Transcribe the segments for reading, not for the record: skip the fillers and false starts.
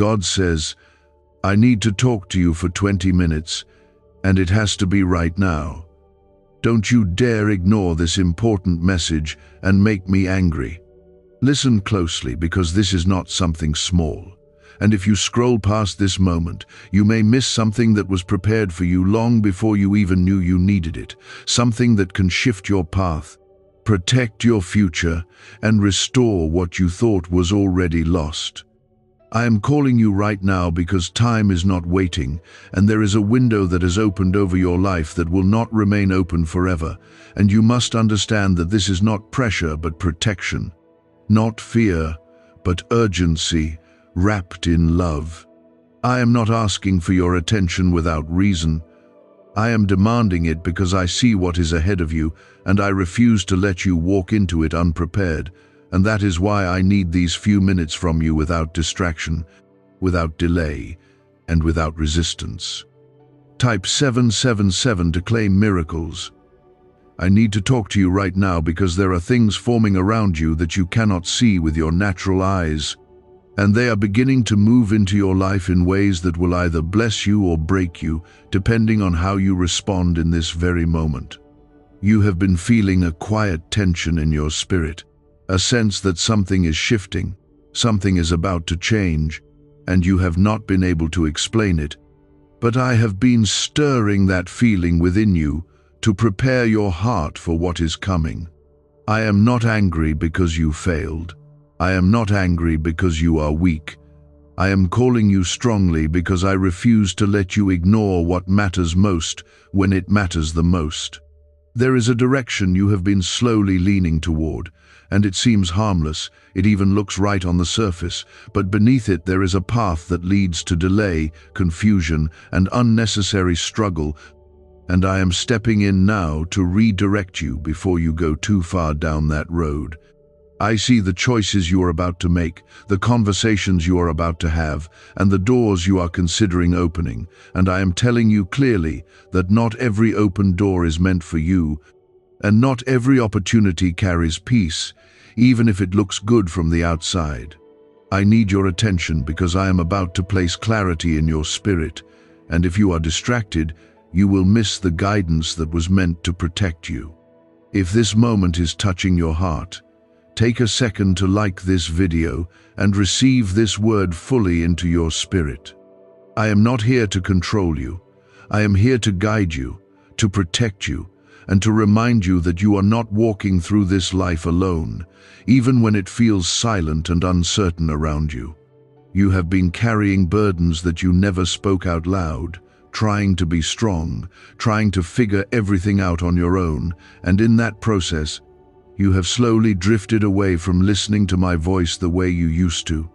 God says, I need to talk to you for 20 minutes, and it has to be right now. Don't you dare ignore this important message and make me angry. Listen closely, because this is not something small. And if you scroll past this moment, you may miss something that was prepared for you long before you even knew you needed it. Something that can shift your path, protect your future, and restore what you thought was already lost. I am calling you right now because time is not waiting, and there is a window that has opened over your life that will not remain open forever, and you must understand that this is not pressure but protection, not fear but urgency, wrapped in love. I am not asking for your attention without reason. I am demanding it because I see what is ahead of you, and I refuse to let you walk into it unprepared. And that is why I need these few minutes from you without distraction, without delay, and without resistance. Type 777 to claim miracles. I need to talk to you right now because there are things forming around you that you cannot see with your natural eyes, and they are beginning to move into your life in ways that will either bless you or break you, depending on how you respond in this very moment. You have been feeling a quiet tension in your spirit, a sense that something is shifting, something is about to change, and you have not been able to explain it. But I have been stirring that feeling within you to prepare your heart for what is coming. I am not angry because you failed. I am not angry because you are weak. I am calling you strongly because I refuse to let you ignore what matters most when it matters the most. There is a direction you have been slowly leaning toward, and it seems harmless, it even looks right on the surface, but beneath it there is a path that leads to delay, confusion, and unnecessary struggle, and I am stepping in now to redirect you before you go too far down that road. I see the choices you are about to make, the conversations you are about to have, and the doors you are considering opening, and I am telling you clearly that not every open door is meant for you, and not every opportunity carries peace, even if it looks good from the outside. I need your attention because I am about to place clarity in your spirit, and if you are distracted, you will miss the guidance that was meant to protect you. If this moment is touching your heart, take a second to like this video and receive this word fully into your spirit. I am not here to control you. I am here to guide you, to protect you, and to remind you that you are not walking through this life alone, even when it feels silent and uncertain around you. You have been carrying burdens that you never spoke out loud, trying to be strong, trying to figure everything out on your own, and in that process, you have slowly drifted away from listening to my voice the way you used to.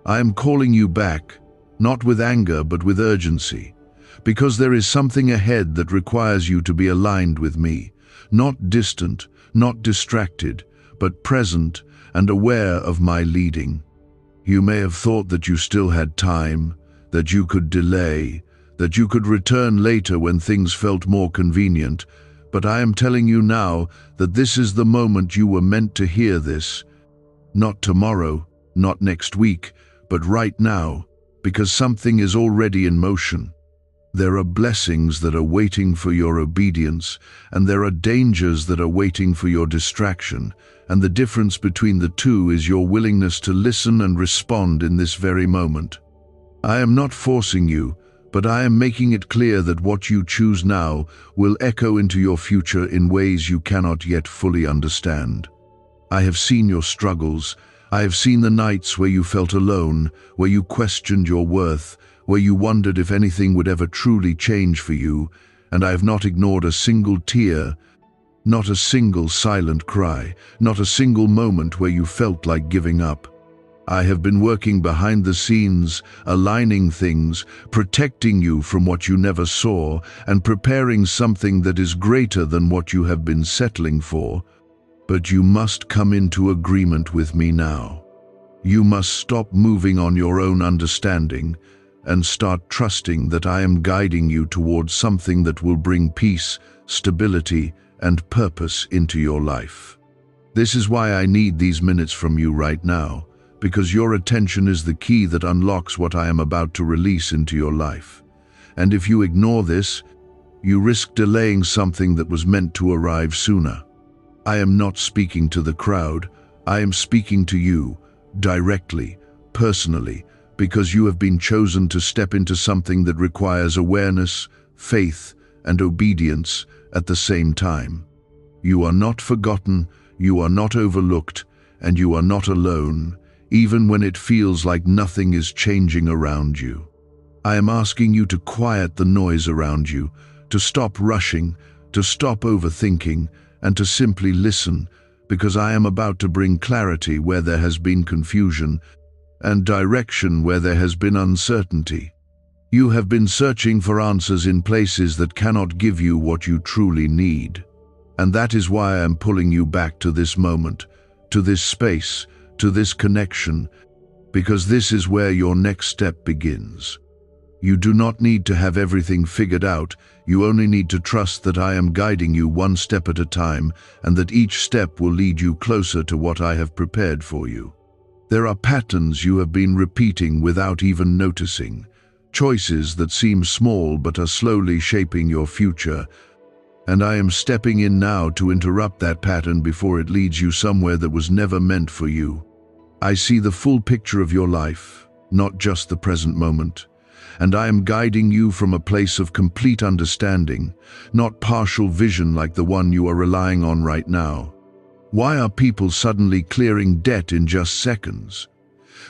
I am calling you back, not with anger but with urgency, because there is something ahead that requires you to be aligned with me, not distant, not distracted, but present and aware of my leading. You may have thought that you still had time, that you could delay, that you could return later when things felt more convenient, but I am telling you now that this is the moment you were meant to hear this. Not tomorrow, not next week, but right now, because something is already in motion. There are blessings that are waiting for your obedience, and there are dangers that are waiting for your distraction, and the difference between the two is your willingness to listen and respond in this very moment. I am not forcing you, but I am making it clear that what you choose now will echo into your future in ways you cannot yet fully understand. I have seen your struggles. I have seen the nights where you felt alone, where you questioned your worth, where you wondered if anything would ever truly change for you, and I have not ignored a single tear, not a single silent cry, not a single moment where you felt like giving up. I have been working behind the scenes, aligning things, protecting you from what you never saw, and preparing something that is greater than what you have been settling for. But you must come into agreement with me now. You must stop moving on your own understanding and start trusting that I am guiding you towards something that will bring peace, stability, and purpose into your life. This is why I need these minutes from you right now, because your attention is the key that unlocks what I am about to release into your life. And if you ignore this, you risk delaying something that was meant to arrive sooner. I am not speaking to the crowd. I am speaking to you, directly, personally, because you have been chosen to step into something that requires awareness, faith, and obedience at the same time. You are not forgotten, you are not overlooked, and you are not alone, even when it feels like nothing is changing around you. I am asking you to quiet the noise around you, to stop rushing, to stop overthinking, and to simply listen, because I am about to bring clarity where there has been confusion and direction where there has been uncertainty. You have been searching for answers in places that cannot give you what you truly need. And that is why I am pulling you back to this moment, to this space, to this connection, because this is where your next step begins. You do not need to have everything figured out, you only need to trust that I am guiding you one step at a time, and that each step will lead you closer to what I have prepared for you. There are patterns you have been repeating without even noticing, choices that seem small but are slowly shaping your future, and I am stepping in now to interrupt that pattern before it leads you somewhere that was never meant for you. I see the full picture of your life, not just the present moment, and I am guiding you from a place of complete understanding, not partial vision like the one you are relying on right now. Why are people suddenly clearing debt in just seconds?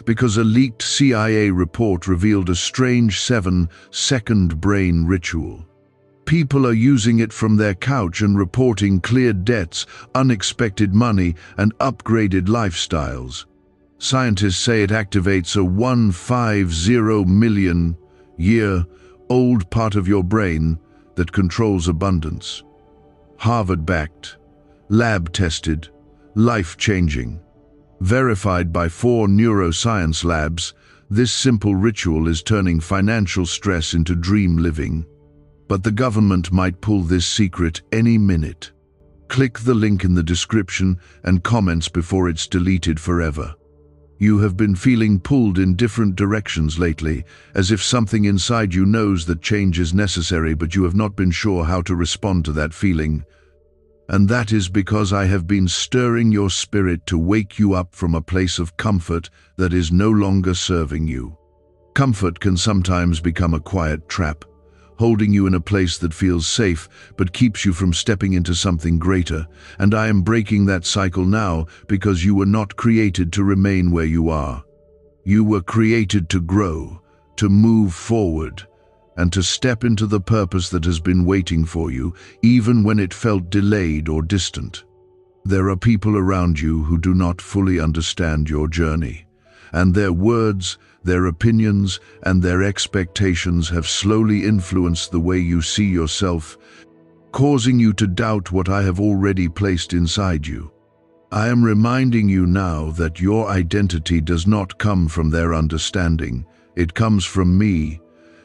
Because a leaked CIA report revealed a strange 7-second brain ritual. People are using it from their couch and reporting cleared debts, unexpected money, and upgraded lifestyles. Scientists say it activates a 150 million year old part of your brain that controls abundance. Harvard-backed, lab-tested, life-changing. Verified by 4 neuroscience labs, this simple ritual is turning financial stress into dream living. But the government might pull this secret any minute. Click the link in the description and comments before it's deleted forever. You have been feeling pulled in different directions lately, as if something inside you knows that change is necessary, but you have not been sure how to respond to that feeling. And that is because I have been stirring your spirit to wake you up from a place of comfort that is no longer serving you. Comfort can sometimes become a quiet trap, holding you in a place that feels safe but keeps you from stepping into something greater, and I am breaking that cycle now because you were not created to remain where you are. You were created to grow, to move forward, and to step into the purpose that has been waiting for you, even when it felt delayed or distant. There are people around you who do not fully understand your journey, and their words, their opinions, and their expectations have slowly influenced the way you see yourself, causing you to doubt what I have already placed inside you. I am reminding you now that your identity does not come from their understanding, it comes from me,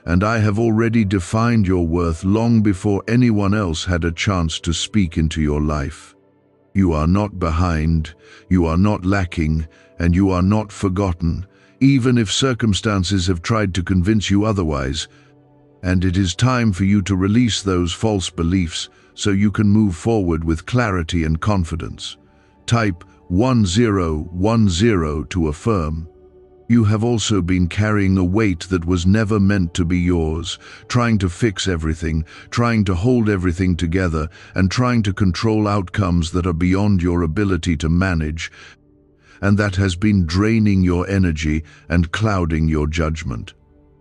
and I have already defined your worth long before anyone else had a chance to speak into your life. You are not behind, you are not lacking, and you are not forgotten, even if circumstances have tried to convince you otherwise, and it is time for you to release those false beliefs so you can move forward with clarity and confidence. Type 1010 to affirm. You have also been carrying a weight that was never meant to be yours, trying to fix everything, trying to hold everything together, and trying to control outcomes that are beyond your ability to manage, and that has been draining your energy and clouding your judgment.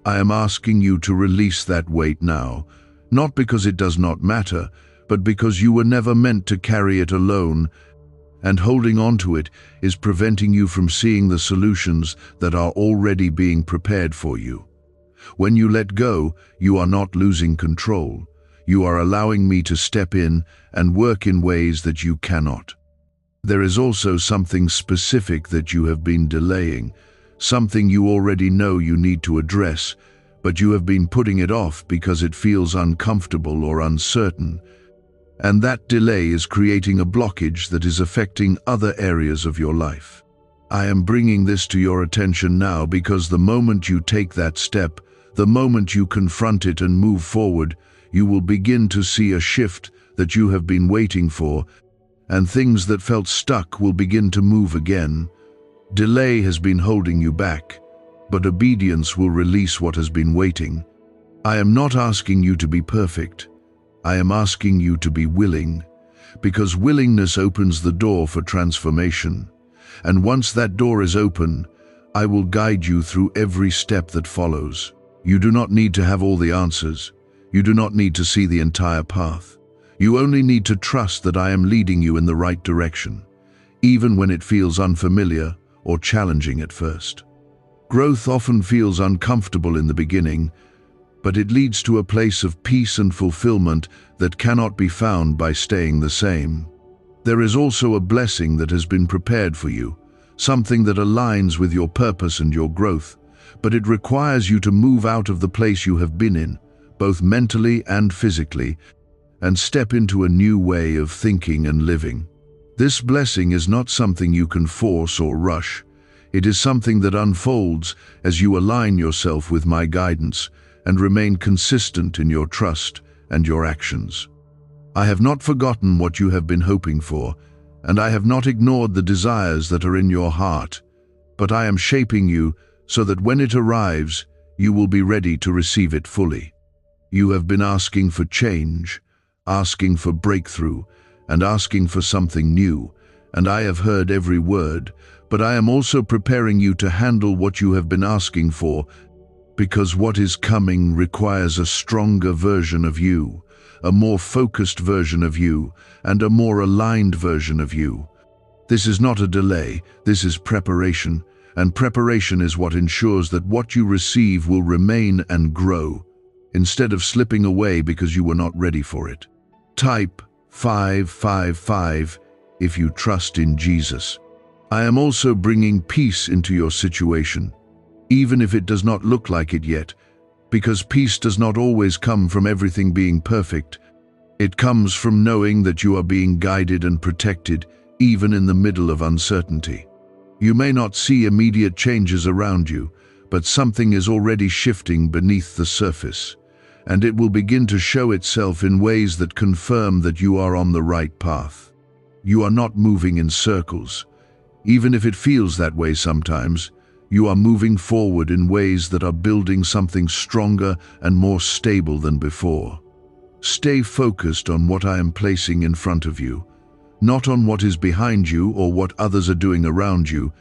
I am asking you to release that weight now, not because it does not matter, but because you were never meant to carry it alone, and holding on to it is preventing you from seeing the solutions that are already being prepared for you. When you let go, you are not losing control. You are allowing me to step in and work in ways that you cannot. There is also something specific that you have been delaying, something you already know you need to address, but you have been putting it off because it feels uncomfortable or uncertain. And that delay is creating a blockage that is affecting other areas of your life. I am bringing this to your attention now because the moment you take that step, the moment you confront it and move forward, you will begin to see a shift that you have been waiting for, and things that felt stuck will begin to move again. Delay has been holding you back, but obedience will release what has been waiting. I am not asking you to be perfect. I am asking you to be willing, because willingness opens the door for transformation. And once that door is open, I will guide you through every step that follows. You do not need to have all the answers. You do not need to see the entire path. You only need to trust that I am leading you in the right direction, even when it feels unfamiliar or challenging at first. Growth often feels uncomfortable in the beginning, but it leads to a place of peace and fulfillment that cannot be found by staying the same. There is also a blessing that has been prepared for you, something that aligns with your purpose and your growth, but it requires you to move out of the place you have been in, both mentally and physically, and step into a new way of thinking and living. This blessing is not something you can force or rush. It is something that unfolds as you align yourself with my guidance and remain consistent in your trust and your actions. I have not forgotten what you have been hoping for, and I have not ignored the desires that are in your heart, but I am shaping you so that when it arrives, you will be ready to receive it fully. You have been asking for change, asking for breakthrough, and asking for something new, and I have heard every word, but I am also preparing you to handle what you have been asking for, because what is coming requires a stronger version of you, a more focused version of you, and a more aligned version of you. This is not a delay, this is preparation, and preparation is what ensures that what you receive will remain and grow, instead of slipping away because you were not ready for it. Type 555 if you trust in Jesus. I am also bringing peace into your situation, even if it does not look like it yet, because peace does not always come from everything being perfect. It comes from knowing that you are being guided and protected, even in the middle of uncertainty. You may not see immediate changes around you, but something is already shifting beneath the surface, and it will begin to show itself in ways that confirm that you are on the right path. You are not moving in circles. Even if it feels that way sometimes, you are moving forward in ways that are building something stronger and more stable than before. Stay focused on what I am placing in front of you, not on what is behind you or what others are doing around you,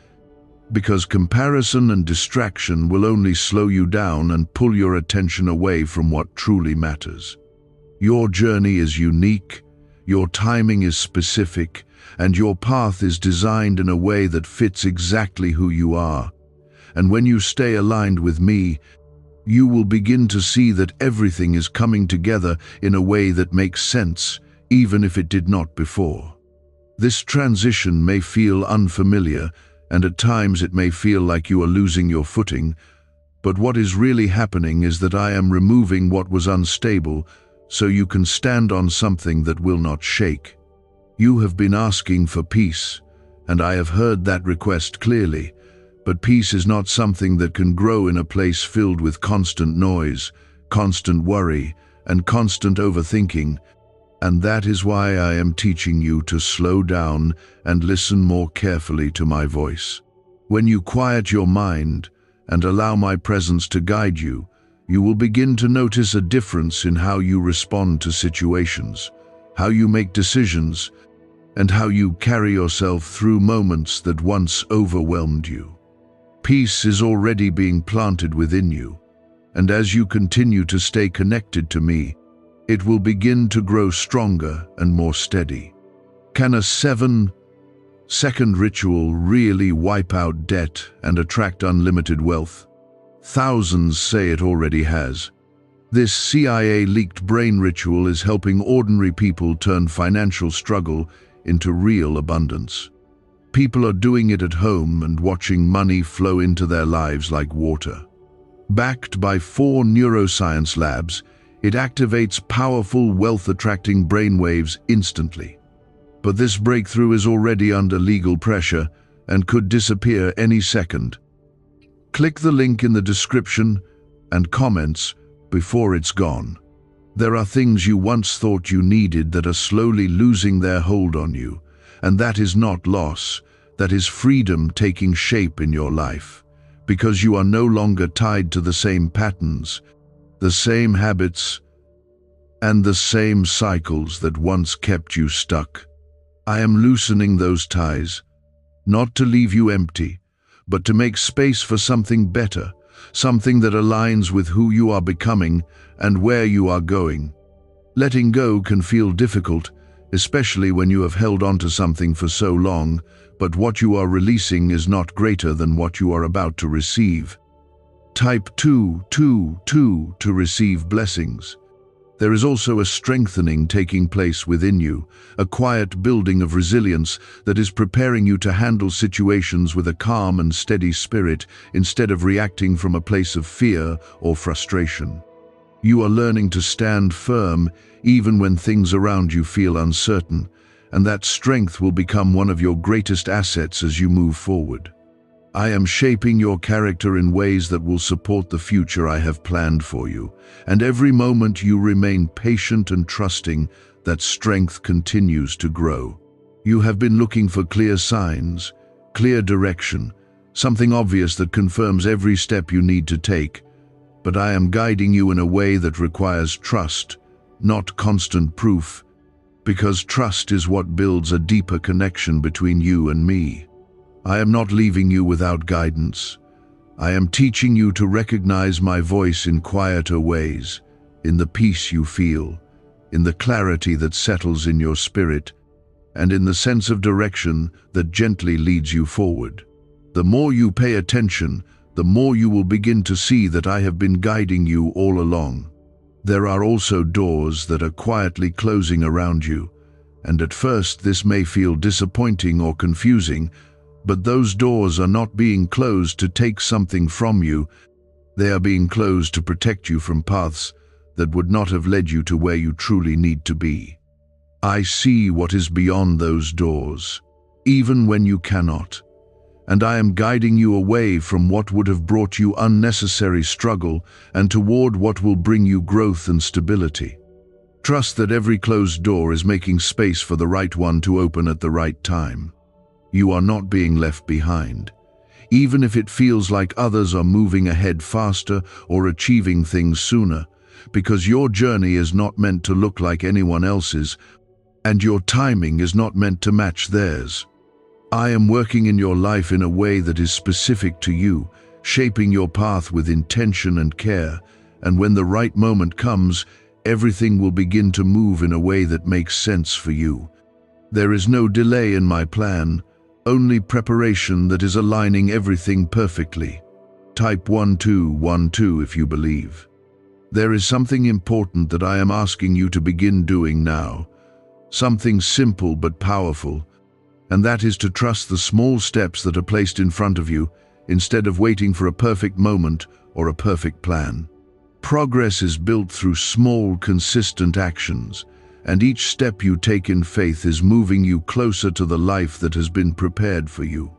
because comparison and distraction will only slow you down and pull your attention away from what truly matters. Your journey is unique, your timing is specific, and your path is designed in a way that fits exactly who you are. And when you stay aligned with me, you will begin to see that everything is coming together in a way that makes sense, even if it did not before. This transition may feel unfamiliar, and at times it may feel like you are losing your footing, but what is really happening is that I am removing what was unstable so you can stand on something that will not shake. You have been asking for peace, and I have heard that request clearly, but peace is not something that can grow in a place filled with constant noise, constant worry, and constant overthinking. And that is why I am teaching you to slow down and listen more carefully to my voice. When you quiet your mind and allow my presence to guide you, you will begin to notice a difference in how you respond to situations, how you make decisions, and how you carry yourself through moments that once overwhelmed you. Peace is already being planted within you, and as you continue to stay connected to me, it will begin to grow stronger and more steady. Can a 7-second ritual really wipe out debt and attract unlimited wealth? Thousands say it already has. This CIA-leaked brain ritual is helping ordinary people turn financial struggle into real abundance. People are doing it at home and watching money flow into their lives like water. Backed by 4 neuroscience labs, it activates powerful wealth-attracting brainwaves instantly. But this breakthrough is already under legal pressure, and could disappear any second. Click the link in the description and comments before it's gone. There are things you once thought you needed that are slowly losing their hold on you, and that is not loss, that is freedom taking shape in your life, because you are no longer tied to the same patterns, the same habits, and the same cycles that once kept you stuck. I am loosening those ties, not to leave you empty, but to make space for something better, something that aligns with who you are becoming and where you are going. Letting go can feel difficult, especially when you have held on to something for so long, but what you are releasing is not greater than what you are about to receive. Type 222 to receive blessings. There is also a strengthening taking place within you, a quiet building of resilience that is preparing you to handle situations with a calm and steady spirit instead of reacting from a place of fear or frustration. You are learning to stand firm even when things around you feel uncertain, and that strength will become one of your greatest assets as you move forward. I am shaping your character in ways that will support the future I have planned for you, and every moment you remain patient and trusting, that strength continues to grow. You have been looking for clear signs, clear direction, something obvious that confirms every step you need to take, but I am guiding you in a way that requires trust, not constant proof, because trust is what builds a deeper connection between you and me. I am not leaving you without guidance. I am teaching you to recognize my voice in quieter ways, in the peace you feel, in the clarity that settles in your spirit, and in the sense of direction that gently leads you forward. The more you pay attention, the more you will begin to see that I have been guiding you all along. There are also doors that are quietly closing around you, and at first this may feel disappointing or confusing, but those doors are not being closed to take something from you. They are being closed to protect you from paths that would not have led you to where you truly need to be. I see what is beyond those doors, even when you cannot, and I am guiding you away from what would have brought you unnecessary struggle and toward what will bring you growth and stability. Trust that every closed door is making space for the right one to open at the right time. You are not being left behind, even if it feels like others are moving ahead faster or achieving things sooner, because your journey is not meant to look like anyone else's, and your timing is not meant to match theirs. I am working in your life in a way that is specific to you, shaping your path with intention and care, and when the right moment comes, everything will begin to move in a way that makes sense for you. There is no delay in my plan, only preparation that is aligning everything perfectly. Type 1212 if you believe. There is something important that I am asking you to begin doing now, something simple but powerful, and that is to trust the small steps that are placed in front of you instead of waiting for a perfect moment or a perfect plan. Progress is built through small, consistent actions, and each step you take in faith is moving you closer to the life that has been prepared for you.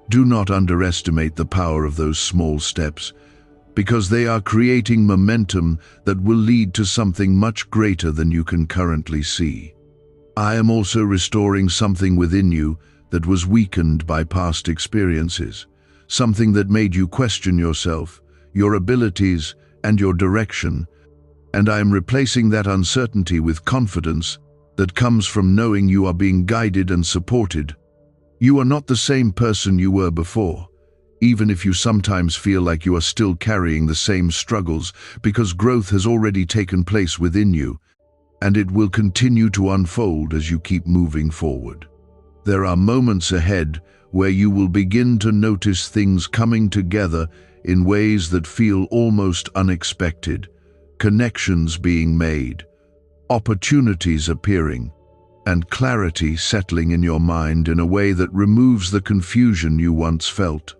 Do not underestimate the power of those small steps, because they are creating momentum that will lead to something much greater than you can currently see. I am also restoring something within you that was weakened by past experiences, something that made you question yourself, your abilities, and your direction, and I am replacing that uncertainty with confidence that comes from knowing you are being guided and supported. You are not the same person you were before, even if you sometimes feel like you are still carrying the same struggles, because growth has already taken place within you, and it will continue to unfold as you keep moving forward. There are moments ahead where you will begin to notice things coming together in ways that feel almost unexpected, connections being made, opportunities appearing, and clarity settling in your mind in a way that removes the confusion you once felt.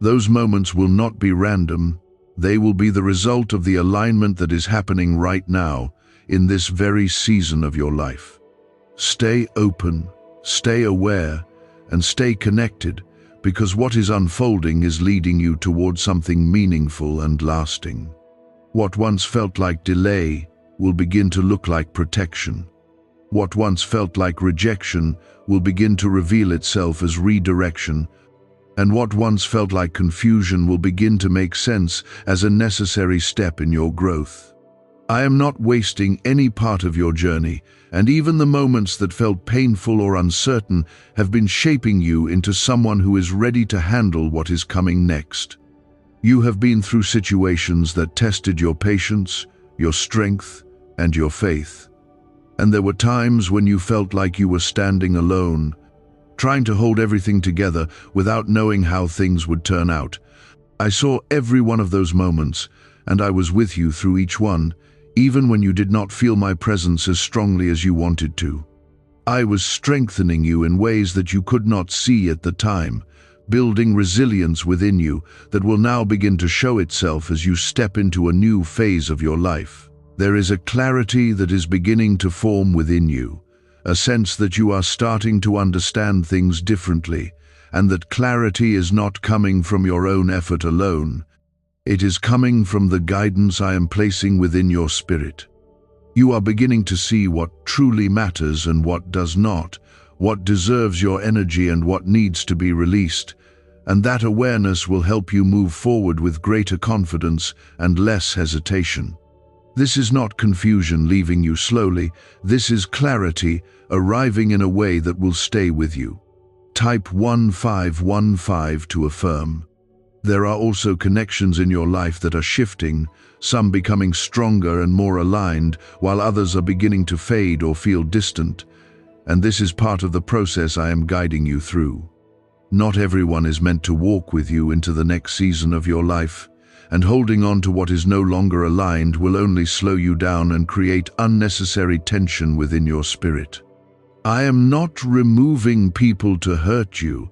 Those moments will not be random, they will be the result of the alignment that is happening right now, in this very season of your life. Stay open, stay aware, and stay connected, because what is unfolding is leading you towards something meaningful and lasting. What once felt like delay will begin to look like protection. What once felt like rejection will begin to reveal itself as redirection, and what once felt like confusion will begin to make sense as a necessary step in your growth. I am not wasting any part of your journey, and even the moments that felt painful or uncertain have been shaping you into someone who is ready to handle what is coming next. You have been through situations that tested your patience, your strength, and your faith. And there were times when you felt like you were standing alone, trying to hold everything together without knowing how things would turn out. I saw every one of those moments, and I was with you through each one, even when you did not feel my presence as strongly as you wanted to. I was strengthening you in ways that you could not see at the time, building resilience within you that will now begin to show itself as you step into a new phase of your life. There is a clarity that is beginning to form within you, a sense that you are starting to understand things differently, and that clarity is not coming from your own effort alone. It is coming from the guidance I am placing within your spirit. You are beginning to see what truly matters and what does not, what deserves your energy and what needs to be released, and that awareness will help you move forward with greater confidence and less hesitation. This is not confusion leaving you slowly, this is clarity arriving in a way that will stay with you. Type 1515 to affirm. There are also connections in your life that are shifting, some becoming stronger and more aligned, while others are beginning to fade or feel distant, and this is part of the process I am guiding you through. Not everyone is meant to walk with you into the next season of your life, and holding on to what is no longer aligned will only slow you down and create unnecessary tension within your spirit. I am not removing people to hurt you.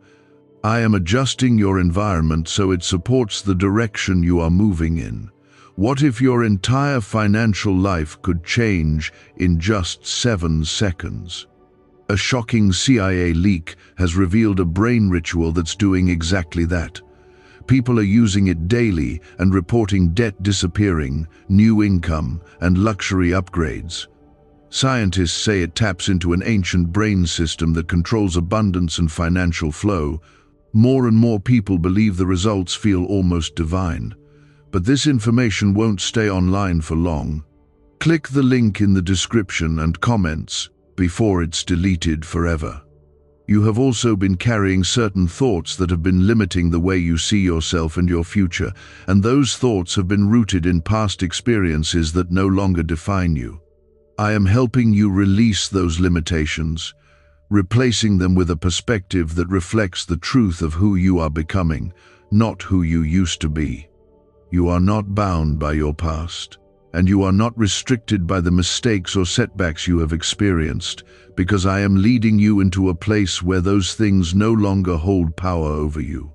I am adjusting your environment so it supports the direction you are moving in. What if your entire financial life could change in just 7 seconds? A shocking CIA leak has revealed a brain ritual that's doing exactly that. People are using it daily and reporting debt disappearing, new income, and luxury upgrades. Scientists say it taps into an ancient brain system that controls abundance and financial flow. More and more people believe the results feel almost divine. But this information won't stay online for long. Click the link in the description and comments before it's deleted forever. You have also been carrying certain thoughts that have been limiting the way you see yourself and your future, and those thoughts have been rooted in past experiences that no longer define you. I am helping you release those limitations, replacing them with a perspective that reflects the truth of who you are becoming, not who you used to be. You are not bound by your past, and you are not restricted by the mistakes or setbacks you have experienced, because I am leading you into a place where those things no longer hold power over you.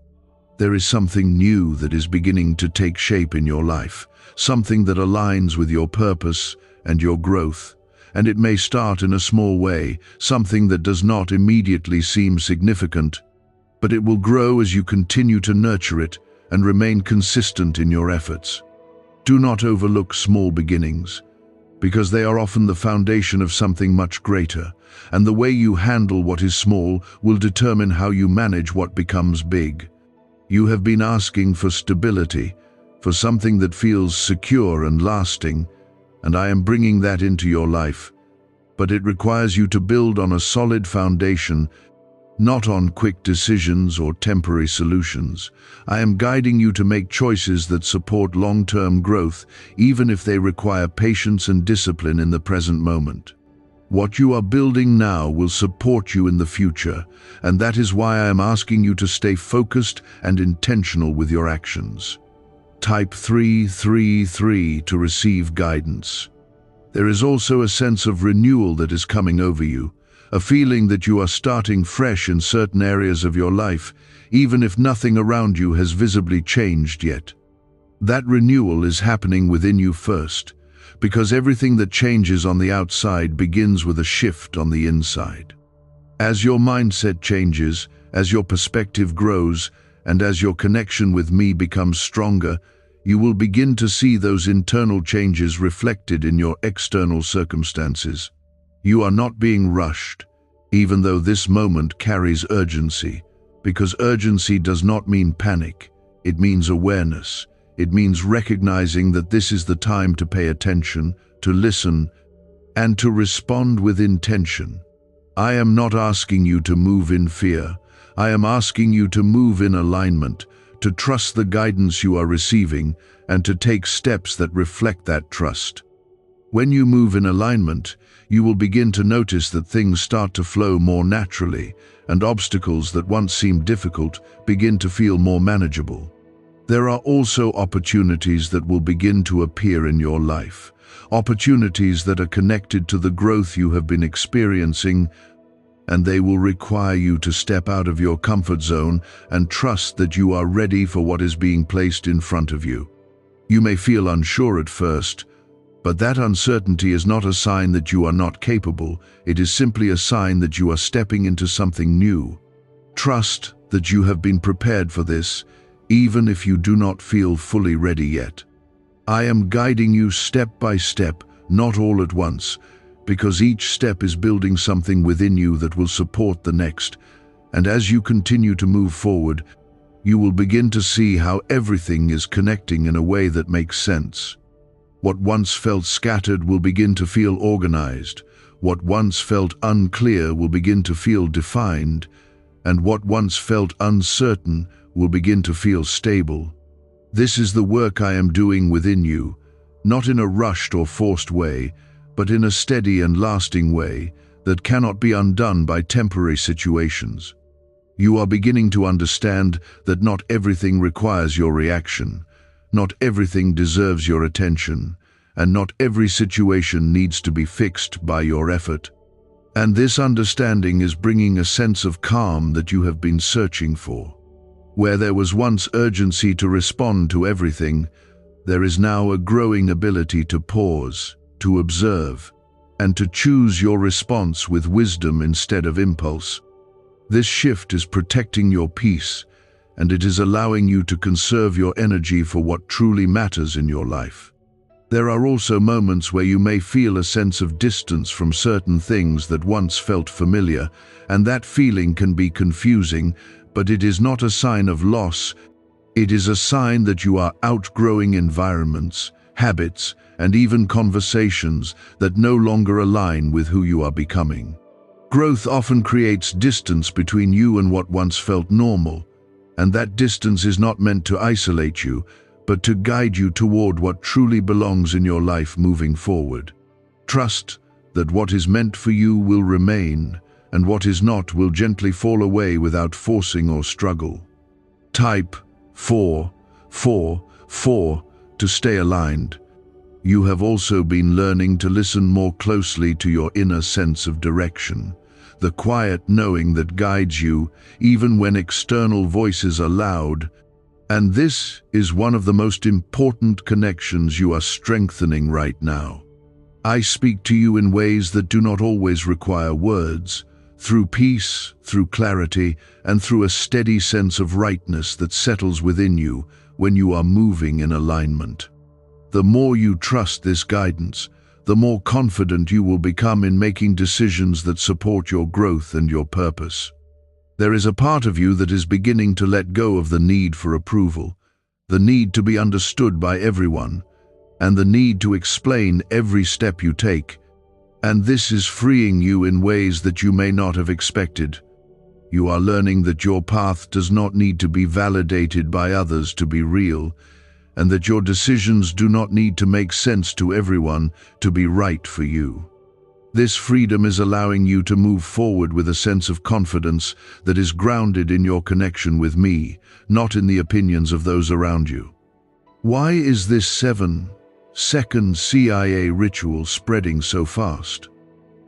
There is something new that is beginning to take shape in your life, something that aligns with your purpose and your growth. And it may start in a small way, something that does not immediately seem significant, but it will grow as you continue to nurture it and remain consistent in your efforts. Do not overlook small beginnings, because they are often the foundation of something much greater, and the way you handle what is small will determine how you manage what becomes big. You have been asking for stability, for something that feels secure and lasting, and I am bringing that into your life. But it requires you to build on a solid foundation, not on quick decisions or temporary solutions. I am guiding you to make choices that support long-term growth, even if they require patience and discipline in the present moment. What you are building now will support you in the future, and that is why I am asking you to stay focused and intentional with your actions. Type 333 to receive guidance. There is also a sense of renewal that is coming over you, a feeling that you are starting fresh in certain areas of your life, even if nothing around you has visibly changed yet. That renewal is happening within you first, because everything that changes on the outside begins with a shift on the inside. As your mindset changes, As your perspective grows, and as your connection with me becomes stronger, you will begin to see those internal changes reflected in your external circumstances. You are not being rushed, even though this moment carries urgency, because urgency does not mean panic. It means awareness. It means recognizing that this is the time to pay attention, to listen, and to respond with intention. I am not asking you to move in fear. I am asking you to move in alignment, to trust the guidance you are receiving, and to take steps that reflect that trust. When you move in alignment, you will begin to notice that things start to flow more naturally, and obstacles that once seemed difficult begin to feel more manageable. There are also opportunities that will begin to appear in your life, opportunities that are connected to the growth you have been experiencing, and they will require you to step out of your comfort zone and trust that you are ready for what is being placed in front of you. You may feel unsure at first, but that uncertainty is not a sign that you are not capable. It is simply a sign that you are stepping into something new. Trust that you have been prepared for this, even if you do not feel fully ready yet. I am guiding you step by step, not all at once, because each step is building something within you that will support the next. And as you continue to move forward, you will begin to see how everything is connecting in a way that makes sense. What once felt scattered will begin to feel organized. What once felt unclear will begin to feel defined. And what once felt uncertain will begin to feel stable. This is the work I am doing within you, not in a rushed or forced way, but in a steady and lasting way that cannot be undone by temporary situations. You are beginning to understand that not everything requires your reaction, not everything deserves your attention, and not every situation needs to be fixed by your effort. And this understanding is bringing a sense of calm that you have been searching for. Where there was once urgency to respond to everything, there is now a growing ability to pause, to observe, and to choose your response with wisdom instead of impulse. This shift is protecting your peace, and it is allowing you to conserve your energy for what truly matters in your life. There are also moments where you may feel a sense of distance from certain things that once felt familiar, and that feeling can be confusing, but it is not a sign of loss. It is a sign that you are outgrowing environments, habits, and even conversations that no longer align with who you are becoming. Growth often creates distance between you and what once felt normal, and that distance is not meant to isolate you, but to guide you toward what truly belongs in your life moving forward. Trust that what is meant for you will remain, and what is not will gently fall away without forcing or struggle. Type 444 to stay aligned. You have also been learning to listen more closely to your inner sense of direction, the quiet knowing that guides you even when external voices are loud. And this is one of the most important connections you are strengthening right now. I speak to you in ways that do not always require words, through peace, through clarity, and through a steady sense of rightness that settles within you when you are moving in alignment. The more you trust this guidance, the more confident you will become in making decisions that support your growth and your purpose. There is a part of you that is beginning to let go of the need for approval, the need to be understood by everyone, and the need to explain every step you take. And this is freeing you in ways that you may not have expected. You are learning that your path does not need to be validated by others to be real, and that your decisions do not need to make sense to everyone to be right for you. This freedom is allowing you to move forward with a sense of confidence that is grounded in your connection with me, not in the opinions of those around you. Why is this 7-second CIA ritual spreading so fast?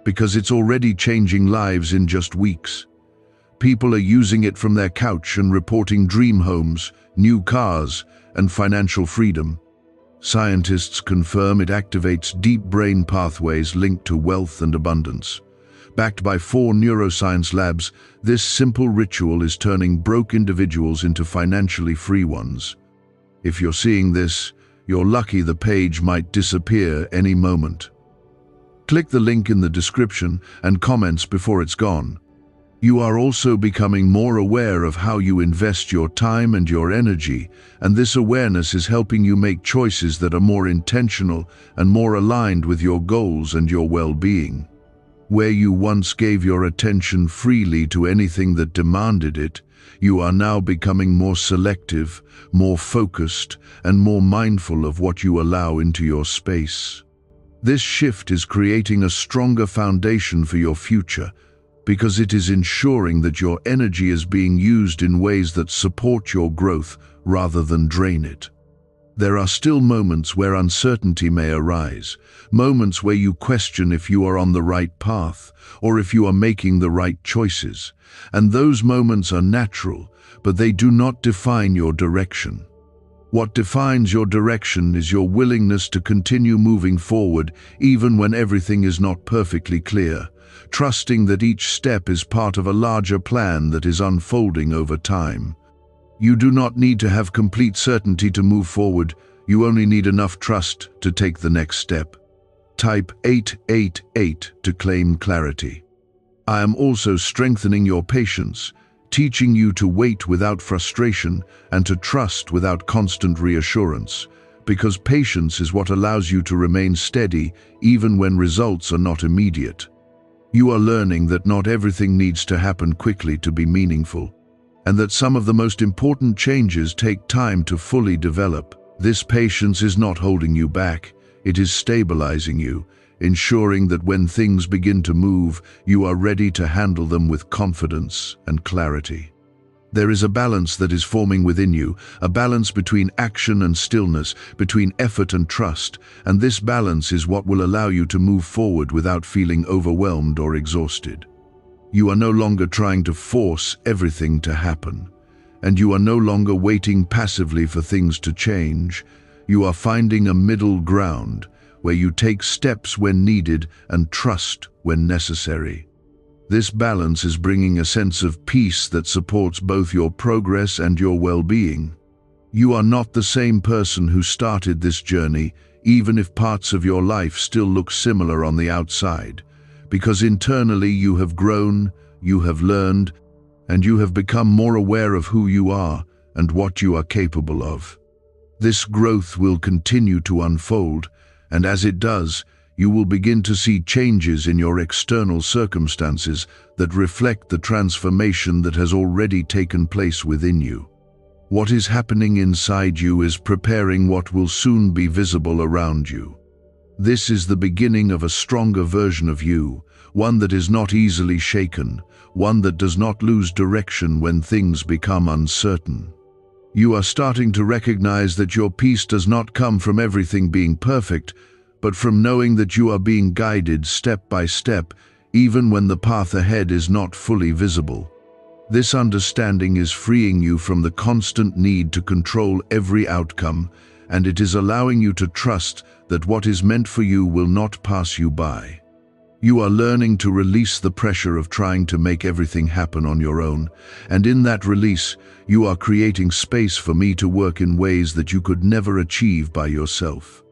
Because it's already changing lives in just weeks. People are using it from their couch and reporting dream homes, new cars, and financial freedom. Scientists confirm it activates deep brain pathways linked to wealth and abundance. Backed by 4 neuroscience labs, this simple ritual is turning broke individuals into financially free ones. If you're seeing this, you're lucky. The page might disappear any moment. Click the link in the description and comments before it's gone. You are also becoming more aware of how you invest your time and your energy, and this awareness is helping you make choices that are more intentional and more aligned with your goals and your well-being. Where you once gave your attention freely to anything that demanded it, you are now becoming more selective, more focused, and more mindful of what you allow into your space. This shift is creating a stronger foundation for your future, because it is ensuring that your energy is being used in ways that support your growth rather than drain it. There are still moments where uncertainty may arise, moments where you question if you are on the right path or if you are making the right choices. And those moments are natural, but they do not define your direction. What defines your direction is your willingness to continue moving forward even when everything is not perfectly clear, trusting that each step is part of a larger plan that is unfolding over time. You do not need to have complete certainty to move forward. You only need enough trust to take the next step. Type 888 to claim clarity. I am also strengthening your patience, teaching you to wait without frustration and to trust without constant reassurance, because patience is what allows you to remain steady even when results are not immediate. You are learning that not everything needs to happen quickly to be meaningful, and that some of the most important changes take time to fully develop. This patience is not holding you back, it is stabilizing you, ensuring that when things begin to move, you are ready to handle them with confidence and clarity. There is a balance that is forming within you, a balance between action and stillness, between effort and trust, and this balance is what will allow you to move forward without feeling overwhelmed or exhausted. You are no longer trying to force everything to happen, and you are no longer waiting passively for things to change. You are finding a middle ground where you take steps when needed and trust when necessary. This balance is bringing a sense of peace that supports both your progress and your well-being. You are not the same person who started this journey, even if parts of your life still look similar on the outside, because internally you have grown, you have learned, and you have become more aware of who you are and what you are capable of. This growth will continue to unfold, and as it does, you will begin to see changes in your external circumstances that reflect the transformation that has already taken place within you. What is happening inside you is preparing what will soon be visible around you. This is the beginning of a stronger version of you, one that is not easily shaken, one that does not lose direction when things become uncertain. You are starting to recognize that your peace does not come from everything being perfect, but from knowing that you are being guided step by step, even when the path ahead is not fully visible. This understanding is freeing you from the constant need to control every outcome, and it is allowing you to trust that what is meant for you will not pass you by. You are learning to release the pressure of trying to make everything happen on your own, and in that release, you are creating space for me to work in ways that you could never achieve by yourself.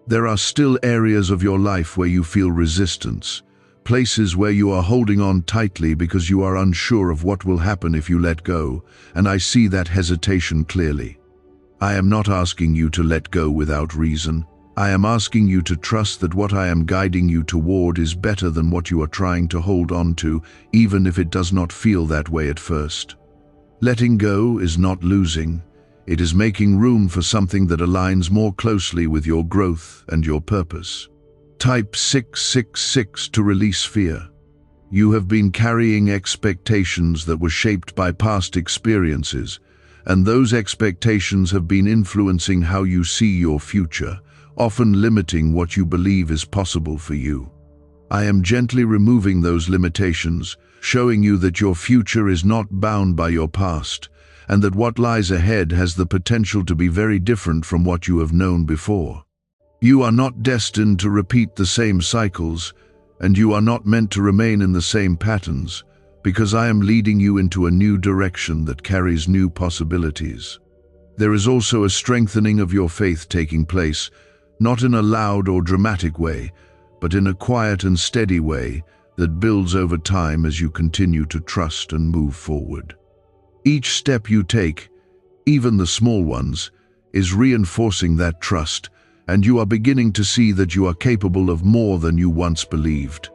There are still areas of your life where you feel resistance, places where you are holding on tightly because you are unsure of what will happen if you let go, and I see that hesitation clearly. I am not asking you to let go without reason. I am asking you to trust that what I am guiding you toward is better than what you are trying to hold on to, even if it does not feel that way at first. Letting go is not losing. It is making room for something that aligns more closely with your growth and your purpose. Type 666 to release fear. You have been carrying expectations that were shaped by past experiences, and those expectations have been influencing how you see your future, often limiting what you believe is possible for you. I am gently removing those limitations, showing you that your future is not bound by your past, and that what lies ahead has the potential to be very different from what you have known before. You are not destined to repeat the same cycles. and you are not meant to remain in the same patterns, because I am leading you into a new direction that carries new possibilities. There is also a strengthening of your faith taking place, not in a loud or dramatic way, but in a quiet and steady way that builds over time as you continue to trust and move forward. Each step you take, even the small ones, is reinforcing that trust, and you are beginning to see that you are capable of more than you once believed.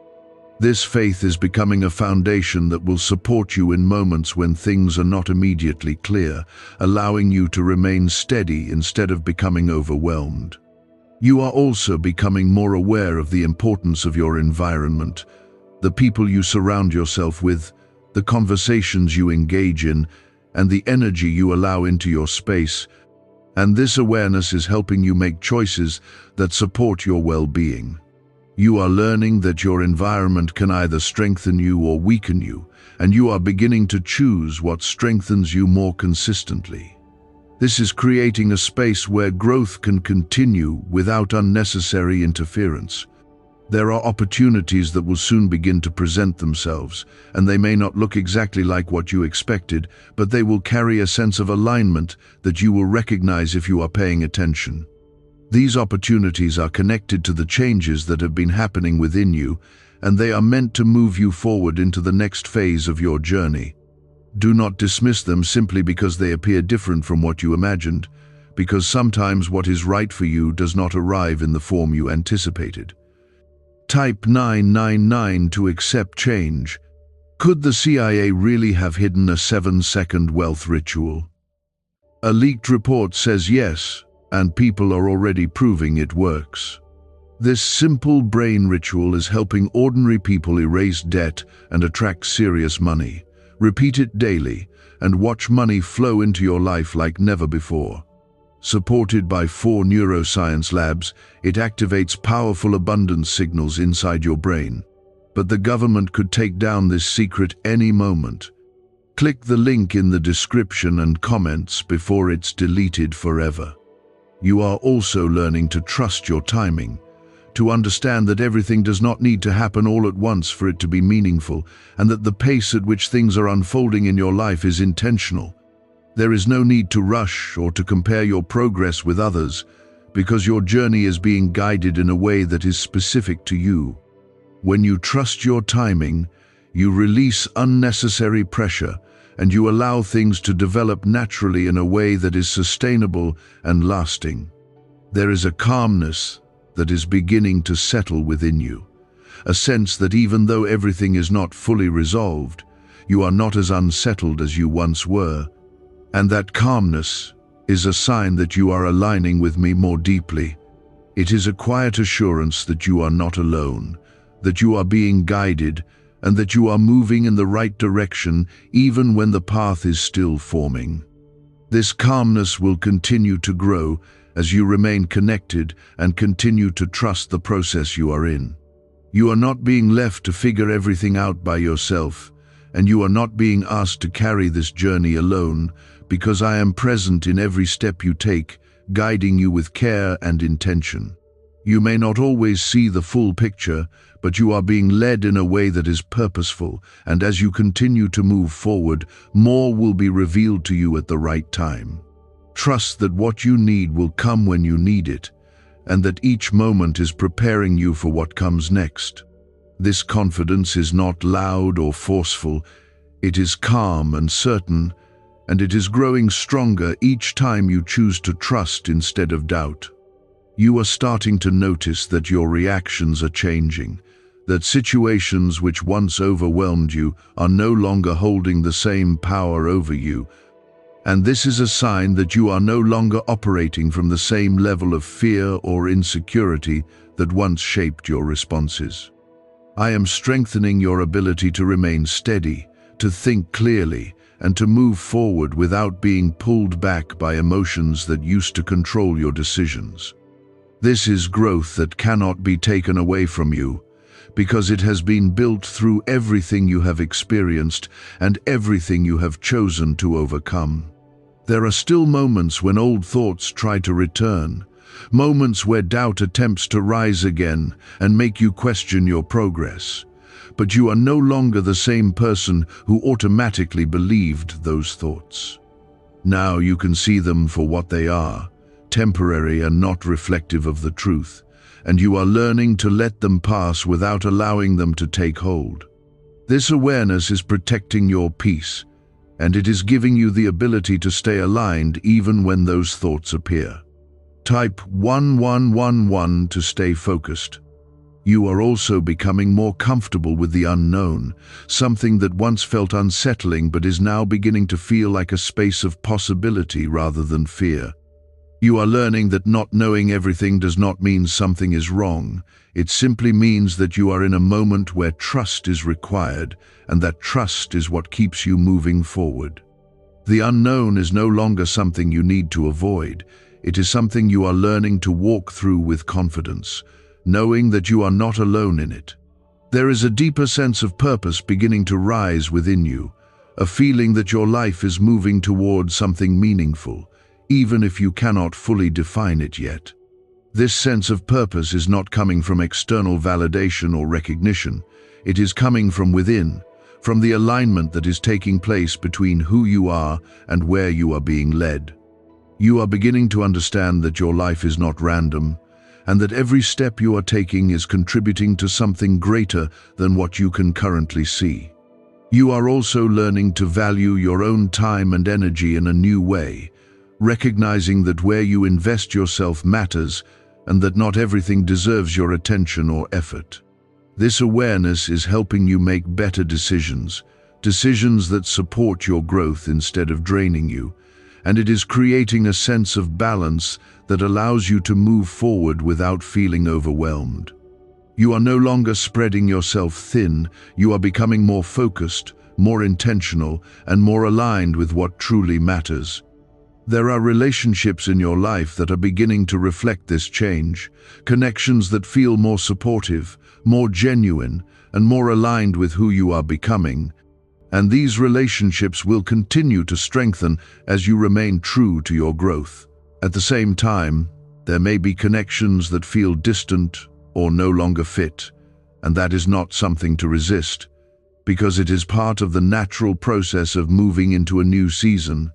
This faith is becoming a foundation that will support you in moments when things are not immediately clear, allowing you to remain steady instead of becoming overwhelmed. You are also becoming more aware of the importance of your environment, the people you surround yourself with, the conversations you engage in, and the energy you allow into your space, and this awareness is helping you make choices that support your well-being. You are learning that your environment can either strengthen you or weaken you, and you are beginning to choose what strengthens you more consistently. This is creating a space where growth can continue without unnecessary interference. There are opportunities that will soon begin to present themselves, and they may not look exactly like what you expected, but they will carry a sense of alignment that you will recognize if you are paying attention. These opportunities are connected to the changes that have been happening within you, and they are meant to move you forward into the next phase of your journey. Do not dismiss them simply because they appear different from what you imagined, because sometimes what is right for you does not arrive in the form you anticipated. Type 999 to accept change. Could the CIA really have hidden a 7-second wealth ritual? A leaked report says yes, and people are already proving it works. This simple brain ritual is helping ordinary people erase debt and attract serious money. Repeat it daily, and watch money flow into your life like never before. Supported by 4 neuroscience labs, it activates powerful abundance signals inside your brain. But the government could take down this secret any moment. Click the link in the description and comments before it's deleted forever. You are also learning to trust your timing, to understand that everything does not need to happen all at once for it to be meaningful, and that the pace at which things are unfolding in your life is intentional. There is no need to rush or to compare your progress with others, because your journey is being guided in a way that is specific to you. When you trust your timing, you release unnecessary pressure, and you allow things to develop naturally in a way that is sustainable and lasting. There is a calmness that is beginning to settle within you, a sense that even though everything is not fully resolved, you are not as unsettled as you once were. And that calmness is a sign that you are aligning with me more deeply. It is a quiet assurance that you are not alone, that you are being guided, and that you are moving in the right direction even when the path is still forming. This calmness will continue to grow as you remain connected and continue to trust the process you are in. You are not being left to figure everything out by yourself, and you are not being asked to carry this journey alone, because I am present in every step you take, guiding you with care and intention. You may not always see the full picture, but you are being led in a way that is purposeful, and as you continue to move forward, more will be revealed to you at the right time. Trust that what you need will come when you need it, and that each moment is preparing you for what comes next. This confidence is not loud or forceful, it is calm and certain, and it is growing stronger each time you choose to trust instead of doubt. You are starting to notice that your reactions are changing, that situations which once overwhelmed you are no longer holding the same power over you, and this is a sign that you are no longer operating from the same level of fear or insecurity that once shaped your responses. I am strengthening your ability to remain steady, to think clearly, and to move forward without being pulled back by emotions that used to control your decisions. This is growth that cannot be taken away from you, because it has been built through everything you have experienced and everything you have chosen to overcome. There are still moments when old thoughts try to return, moments where doubt attempts to rise again and make you question your progress. But you are no longer the same person who automatically believed those thoughts. Now you can see them for what they are, temporary and not reflective of the truth, and you are learning to let them pass without allowing them to take hold. This awareness is protecting your peace, and it is giving you the ability to stay aligned even when those thoughts appear. Type 1111 to stay focused. You are also becoming more comfortable with the unknown, something that once felt unsettling but is now beginning to feel like a space of possibility rather than fear. You are learning that not knowing everything does not mean something is wrong. It simply means that you are in a moment where trust is required, and that trust is what keeps you moving forward. The unknown is no longer something you need to avoid. It is something you are learning to walk through with confidence, knowing that you are not alone in it. There is a deeper sense of purpose beginning to rise within you, a feeling that your life is moving towards something meaningful, even if you cannot fully define it yet. This sense of purpose is not coming from external validation or recognition. It is coming from within, from the alignment that is taking place between who you are and where you are being led. You are beginning to understand that your life is not random, and that every step you are taking is contributing to something greater than what you can currently see. You are also learning to value your own time and energy in a new way, recognizing that where you invest yourself matters and that not everything deserves your attention or effort. This awareness is helping you make better decisions, decisions that support your growth instead of draining you, and it is creating a sense of balance that allows you to move forward without feeling overwhelmed. You are no longer spreading yourself thin. You are becoming more focused, more intentional, and more aligned with what truly matters. There are relationships in your life that are beginning to reflect this change, connections that feel more supportive, more genuine, and more aligned with who you are becoming. And these relationships will continue to strengthen as you remain true to your growth. At the same time, there may be connections that feel distant or no longer fit, and that is not something to resist, because it is part of the natural process of moving into a new season.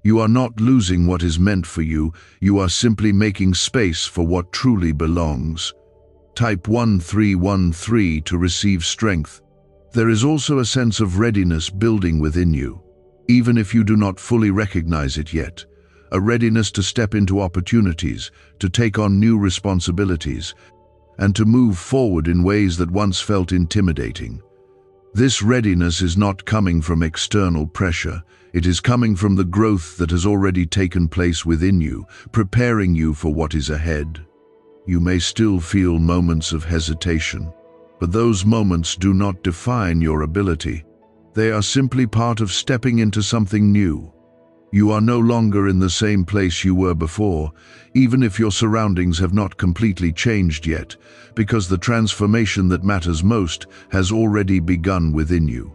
You are not losing what is meant for you, you are simply making space for what truly belongs. Type 1313 to receive strength. There is also a sense of readiness building within you, even if you do not fully recognize it yet. A readiness to step into opportunities, to take on new responsibilities, and to move forward in ways that once felt intimidating. This readiness is not coming from external pressure. It is coming from the growth that has already taken place within you, preparing you for what is ahead. You may still feel moments of hesitation, but those moments do not define your ability. They are simply part of stepping into something new. You are no longer in the same place you were before, even if your surroundings have not completely changed yet, because the transformation that matters most has already begun within you.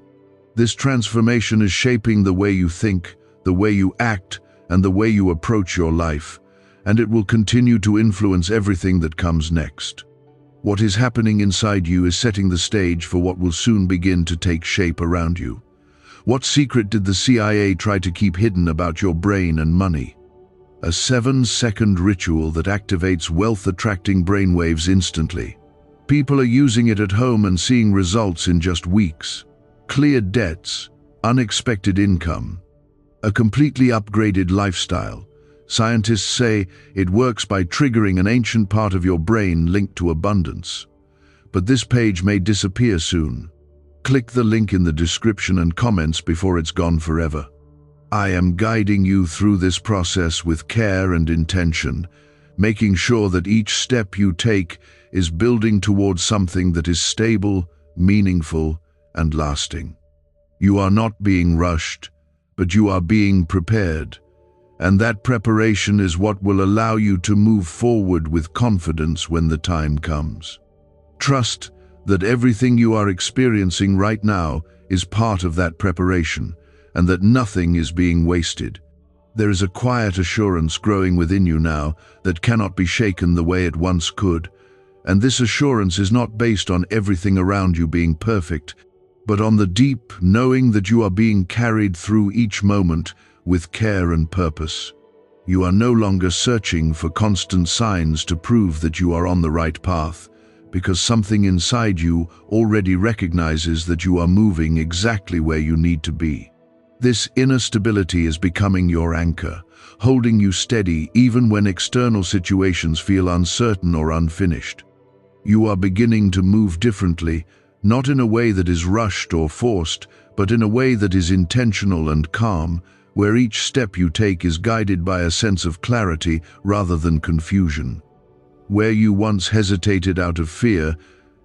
This transformation is shaping the way you think, the way you act, and the way you approach your life, and it will continue to influence everything that comes next. What is happening inside you is setting the stage for what will soon begin to take shape around you. What secret did the CIA try to keep hidden about your brain and money? A 7-second ritual that activates wealth-attracting brainwaves instantly. People are using it at home and seeing results in just weeks. Cleared debts, unexpected income, a completely upgraded lifestyle. Scientists say it works by triggering an ancient part of your brain linked to abundance. But this page may disappear soon. Click the link in the description and comments before it's gone forever. I am guiding you through this process with care and intention, making sure that each step you take is building towards something that is stable, meaningful, and lasting. You are not being rushed, but you are being prepared, and that preparation is what will allow you to move forward with confidence when the time comes. Trust that everything you are experiencing right now is part of that preparation, and that nothing is being wasted. There is a quiet assurance growing within you now that cannot be shaken the way it once could, and this assurance is not based on everything around you being perfect, but on the deep knowing that you are being carried through each moment with care and purpose. You are no longer searching for constant signs to prove that you are on the right path, because something inside you already recognizes that you are moving exactly where you need to be. This inner stability is becoming your anchor, holding you steady even when external situations feel uncertain or unfinished. You are beginning to move differently, not in a way that is rushed or forced, but in a way that is intentional and calm, where each step you take is guided by a sense of clarity rather than confusion. Where you once hesitated out of fear,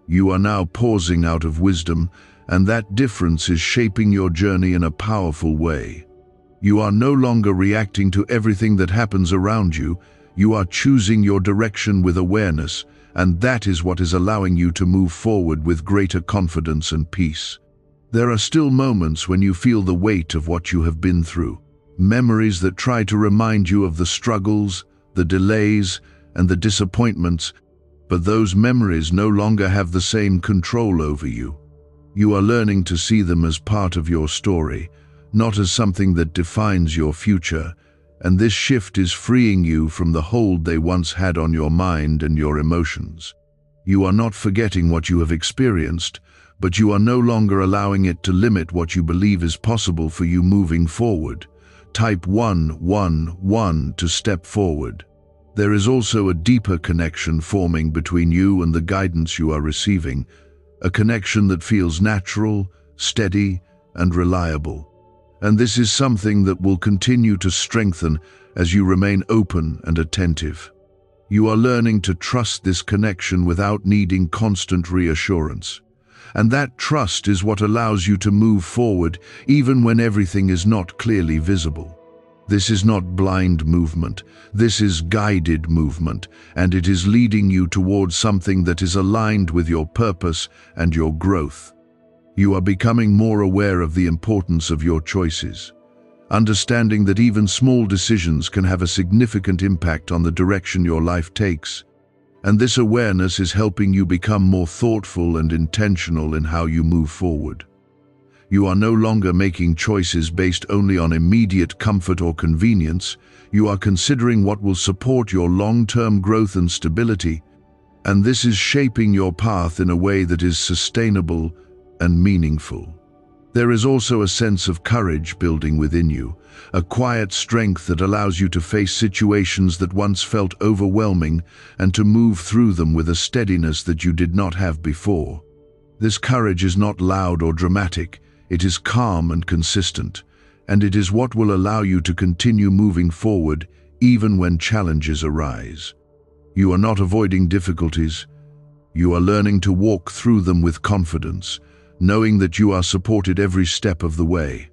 you are now pausing out of wisdom, and that difference is shaping your journey in a powerful way. You are no longer reacting to everything that happens around you. You are choosing your direction with awareness, and that is what is allowing you to move forward with greater confidence and peace. There are still moments when you feel the weight of what you have been through, memories that try to remind you of the struggles, the delays, and the disappointments, but those memories no longer have the same control over you. You are learning to see them as part of your story, not as something that defines your future, and this shift is freeing you from the hold they once had on your mind and your emotions. You are not forgetting what you have experienced, but you are no longer allowing it to limit what you believe is possible for you moving forward. Type 111 to step forward. There is also a deeper connection forming between you and the guidance you are receiving, a connection that feels natural, steady, and reliable. And this is something that will continue to strengthen as you remain open and attentive. You are learning to trust this connection without needing constant reassurance. And that trust is what allows you to move forward even when everything is not clearly visible. This is not blind movement, this is guided movement, and it is leading you towards something that is aligned with your purpose and your growth. You are becoming more aware of the importance of your choices, understanding that even small decisions can have a significant impact on the direction your life takes. And this awareness is helping you become more thoughtful and intentional in how you move forward. You are no longer making choices based only on immediate comfort or convenience. You are considering what will support your long-term growth and stability, and this is shaping your path in a way that is sustainable and meaningful. There is also a sense of courage building within you, a quiet strength that allows you to face situations that once felt overwhelming and to move through them with a steadiness that you did not have before. This courage is not loud or dramatic. It is calm and consistent, and it is what will allow you to continue moving forward even when challenges arise. You are not avoiding difficulties. You are learning to walk through them with confidence, knowing that you are supported every step of the way.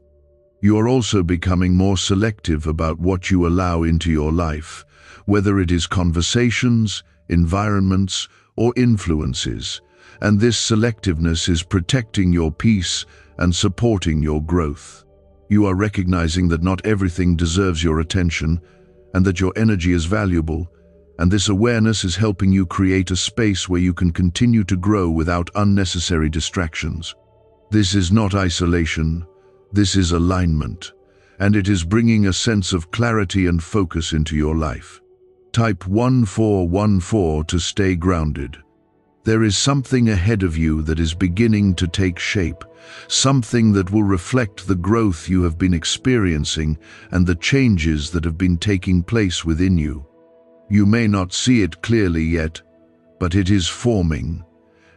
You are also becoming more selective about what you allow into your life, whether it is conversations, environments, or influences, and this selectiveness is protecting your peace and supporting your growth. You are recognizing that not everything deserves your attention and that your energy is valuable, and this awareness is helping you create a space where you can continue to grow without unnecessary distractions. This is not isolation, this is alignment, and it is bringing a sense of clarity and focus into your life. Type 1414 to stay grounded. There is something ahead of you that is beginning to take shape, something that will reflect the growth you have been experiencing and the changes that have been taking place within you. You may not see it clearly yet, but it is forming,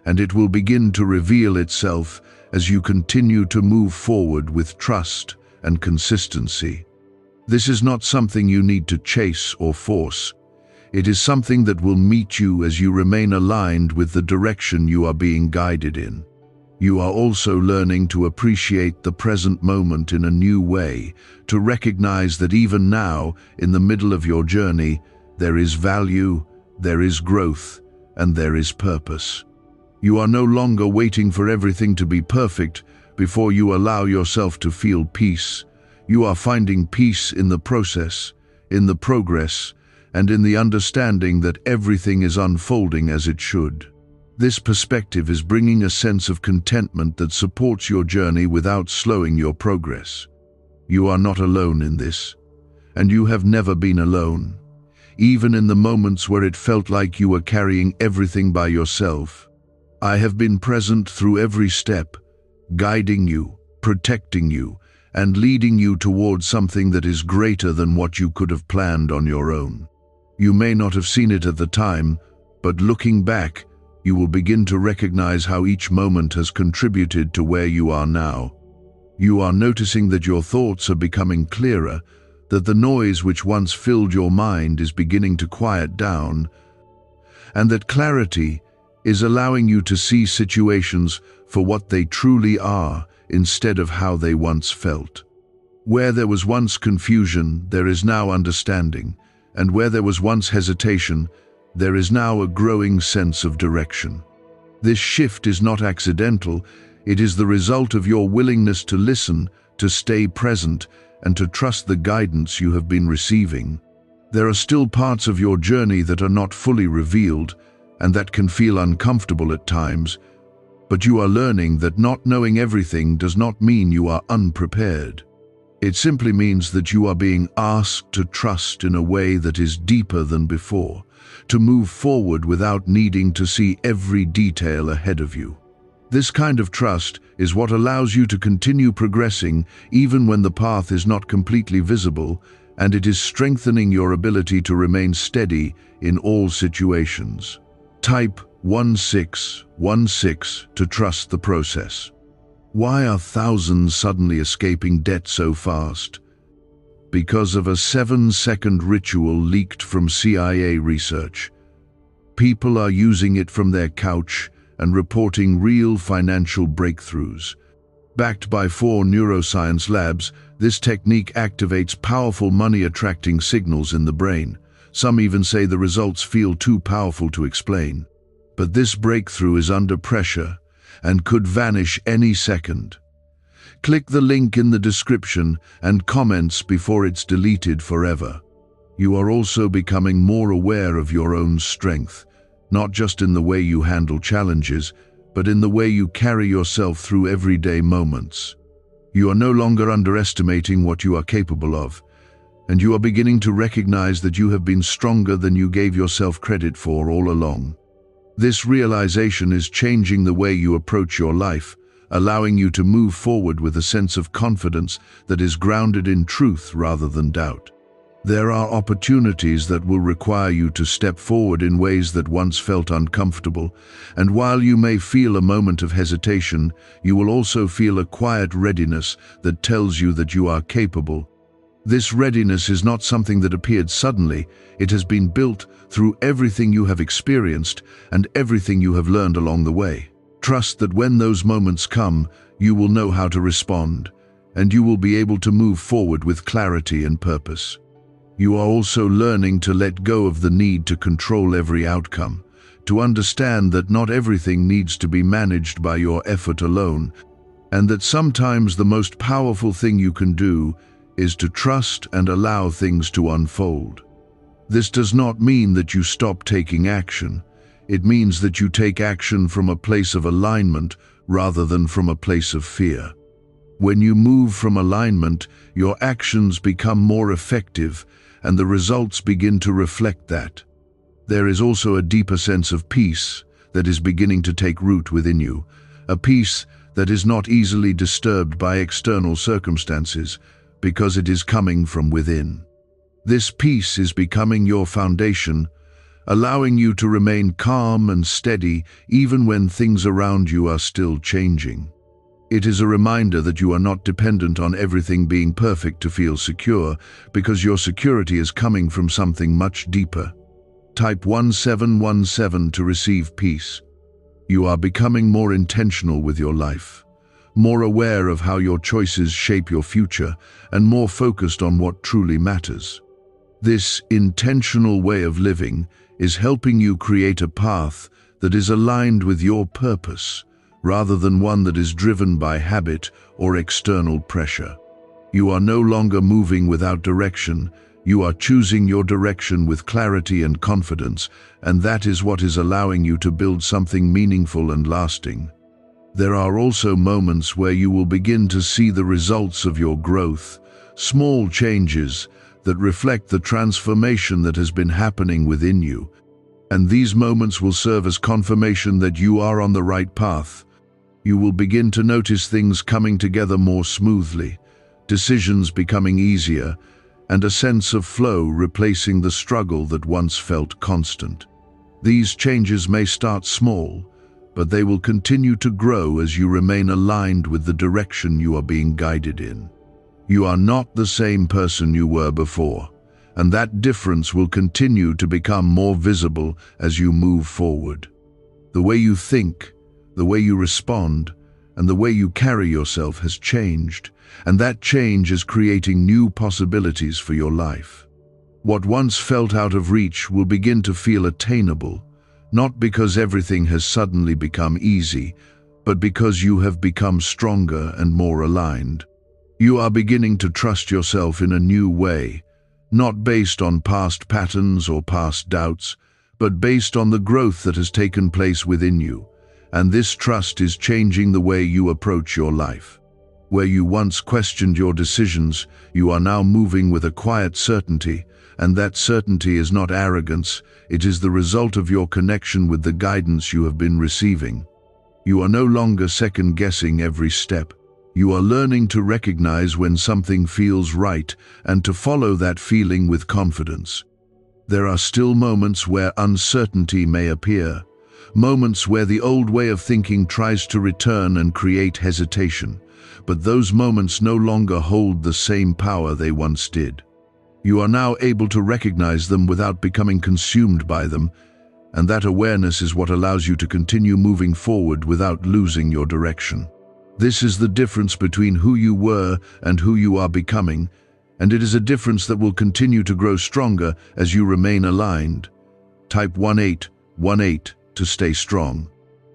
and it will begin to reveal itself as you continue to move forward with trust and consistency. This is not something you need to chase or force. It is something that will meet you as you remain aligned with the direction you are being guided in. You are also learning to appreciate the present moment in a new way, to recognize that even now, in the middle of your journey, there is value, there is growth, and there is purpose. You are no longer waiting for everything to be perfect before you allow yourself to feel peace. You are finding peace in the process, in the progress, and in the understanding that everything is unfolding as it should. This perspective is bringing a sense of contentment that supports your journey without slowing your progress. You are not alone in this, and you have never been alone. Even in the moments where it felt like you were carrying everything by yourself, I have been present through every step, guiding you, protecting you, and leading you towards something that is greater than what you could have planned on your own. You may not have seen it at the time, but looking back, you will begin to recognize how each moment has contributed to where you are now. You are noticing that your thoughts are becoming clearer, that the noise which once filled your mind is beginning to quiet down, and that clarity is allowing you to see situations for what they truly are instead of how they once felt. Where there was once confusion, there is now understanding, and where there was once hesitation, there is now a growing sense of direction. This shift is not accidental. It is the result of your willingness to listen, to stay present, and to trust the guidance you have been receiving. There are still parts of your journey that are not fully revealed, and that can feel uncomfortable at times, but you are learning that not knowing everything does not mean you are unprepared. It simply means that you are being asked to trust in a way that is deeper than before, to move forward without needing to see every detail ahead of you. This kind of trust is what allows you to continue progressing even when the path is not completely visible, and it is strengthening your ability to remain steady in all situations. Type 1616 to trust the process. Why are thousands suddenly escaping debt so fast? Because of a 7-second ritual leaked from CIA research. People are using it from their couch and reporting real financial breakthroughs. Backed by 4 neuroscience labs, this technique activates powerful money-attracting signals in the brain. Some even say the results feel too powerful to explain. But this breakthrough is under pressure and could vanish any second. Click the link in the description and comments before it's deleted forever. You are also becoming more aware of your own strength, not just in the way you handle challenges, but in the way you carry yourself through everyday moments. You are no longer underestimating what you are capable of, and you are beginning to recognize that you have been stronger than you gave yourself credit for all along. This realization is changing the way you approach your life, allowing you to move forward with a sense of confidence that is grounded in truth rather than doubt. There are opportunities that will require you to step forward in ways that once felt uncomfortable, and while you may feel a moment of hesitation, you will also feel a quiet readiness that tells you that you are capable. This readiness is not something that appeared suddenly. It has been built through everything you have experienced and everything you have learned along the way. Trust that when those moments come, you will know how to respond, and you will be able to move forward with clarity and purpose. You are also learning to let go of the need to control every outcome, to understand that not everything needs to be managed by your effort alone, and that sometimes the most powerful thing you can do is to trust and allow things to unfold. This does not mean that you stop taking action. It means that you take action from a place of alignment rather than from a place of fear. When you move from alignment, your actions become more effective, and the results begin to reflect that. There is also a deeper sense of peace that is beginning to take root within you, a peace that is not easily disturbed by external circumstances, because it is coming from within. This peace is becoming your foundation, allowing you to remain calm and steady even when things around you are still changing. It is a reminder that you are not dependent on everything being perfect to feel secure, because your security is coming from something much deeper. Type 1717 to receive peace. You are becoming more intentional with your life, more aware of how your choices shape your future, and more focused on what truly matters. This intentional way of living is helping you create a path that is aligned with your purpose, rather than one that is driven by habit or external pressure. You are no longer moving without direction. You are choosing your direction with clarity and confidence, and that is what is allowing you to build something meaningful and lasting. There are also moments where you will begin to see the results of your growth, small changes that reflect the transformation that has been happening within you. And these moments will serve as confirmation that you are on the right path. You will begin to notice things coming together more smoothly, decisions becoming easier, and a sense of flow replacing the struggle that once felt constant. These changes may start small, but they will continue to grow as you remain aligned with the direction you are being guided in. You are not the same person you were before, and that difference will continue to become more visible as you move forward. The way you think, the way you respond, and the way you carry yourself has changed, and that change is creating new possibilities for your life. What once felt out of reach will begin to feel attainable, not because everything has suddenly become easy, but because you have become stronger and more aligned. You are beginning to trust yourself in a new way, not based on past patterns or past doubts, but based on the growth that has taken place within you. And this trust is changing the way you approach your life. Where you once questioned your decisions, you are now moving with a quiet certainty, and that certainty is not arrogance, it is the result of your connection with the guidance you have been receiving. You are no longer second-guessing every step. You are learning to recognize when something feels right and to follow that feeling with confidence. There are still moments where uncertainty may appear, moments where the old way of thinking tries to return and create hesitation, but those moments no longer hold the same power they once did. You are now able to recognize them without becoming consumed by them, and that awareness is what allows you to continue moving forward without losing your direction. This is the difference between who you were and who you are becoming, and it is a difference that will continue to grow stronger as you remain aligned. Type 1818 to stay strong.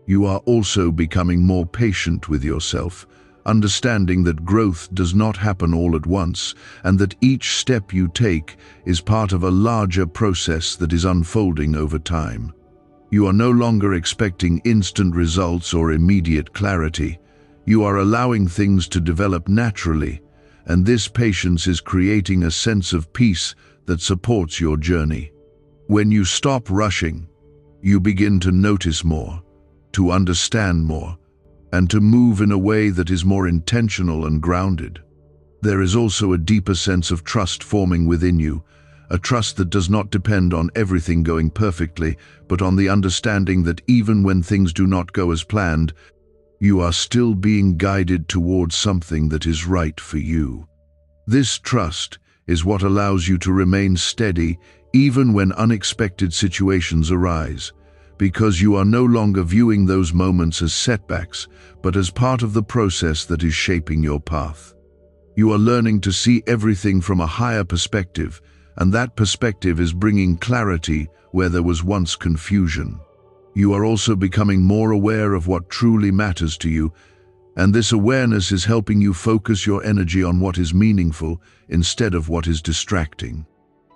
You are also becoming more patient with yourself, understanding that growth does not happen all at once, and that each step you take is part of a larger process that is unfolding over time. You are no longer expecting instant results or immediate clarity. You are allowing things to develop naturally, and this patience is creating a sense of peace that supports your journey. When you stop rushing, you begin to notice more, to understand more, and to move in a way that is more intentional and grounded. There is also a deeper sense of trust forming within you, a trust that does not depend on everything going perfectly, but on the understanding that even when things do not go as planned, you are still being guided towards something that is right for you. This trust is what allows you to remain steady even when unexpected situations arise, because you are no longer viewing those moments as setbacks, but as part of the process that is shaping your path. You are learning to see everything from a higher perspective, and that perspective is bringing clarity where there was once confusion. You are also becoming more aware of what truly matters to you, and this awareness is helping you focus your energy on what is meaningful instead of what is distracting.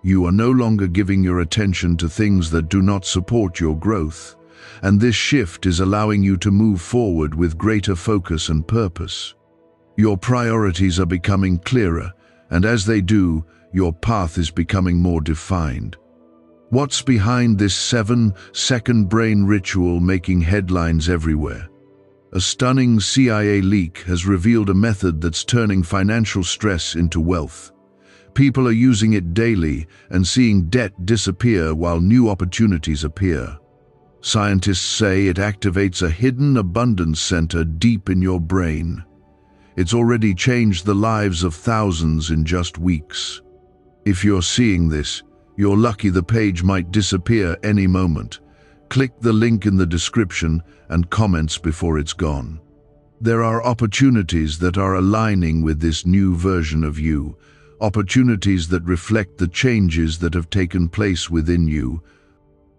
You are no longer giving your attention to things that do not support your growth, and this shift is allowing you to move forward with greater focus and purpose. Your priorities are becoming clearer, and as they do, your path is becoming more defined. What's behind this 7-second brain ritual making headlines everywhere? A stunning CIA leak has revealed a method that's turning financial stress into wealth. People are using it daily and seeing debt disappear while new opportunities appear. Scientists say it activates a hidden abundance center deep in your brain. It's already changed the lives of thousands in just weeks. If you're seeing this, you're lucky. The page might disappear any moment. Click the link in the description and comments before it's gone. There are opportunities that are aligning with this new version of you, opportunities that reflect the changes that have taken place within you,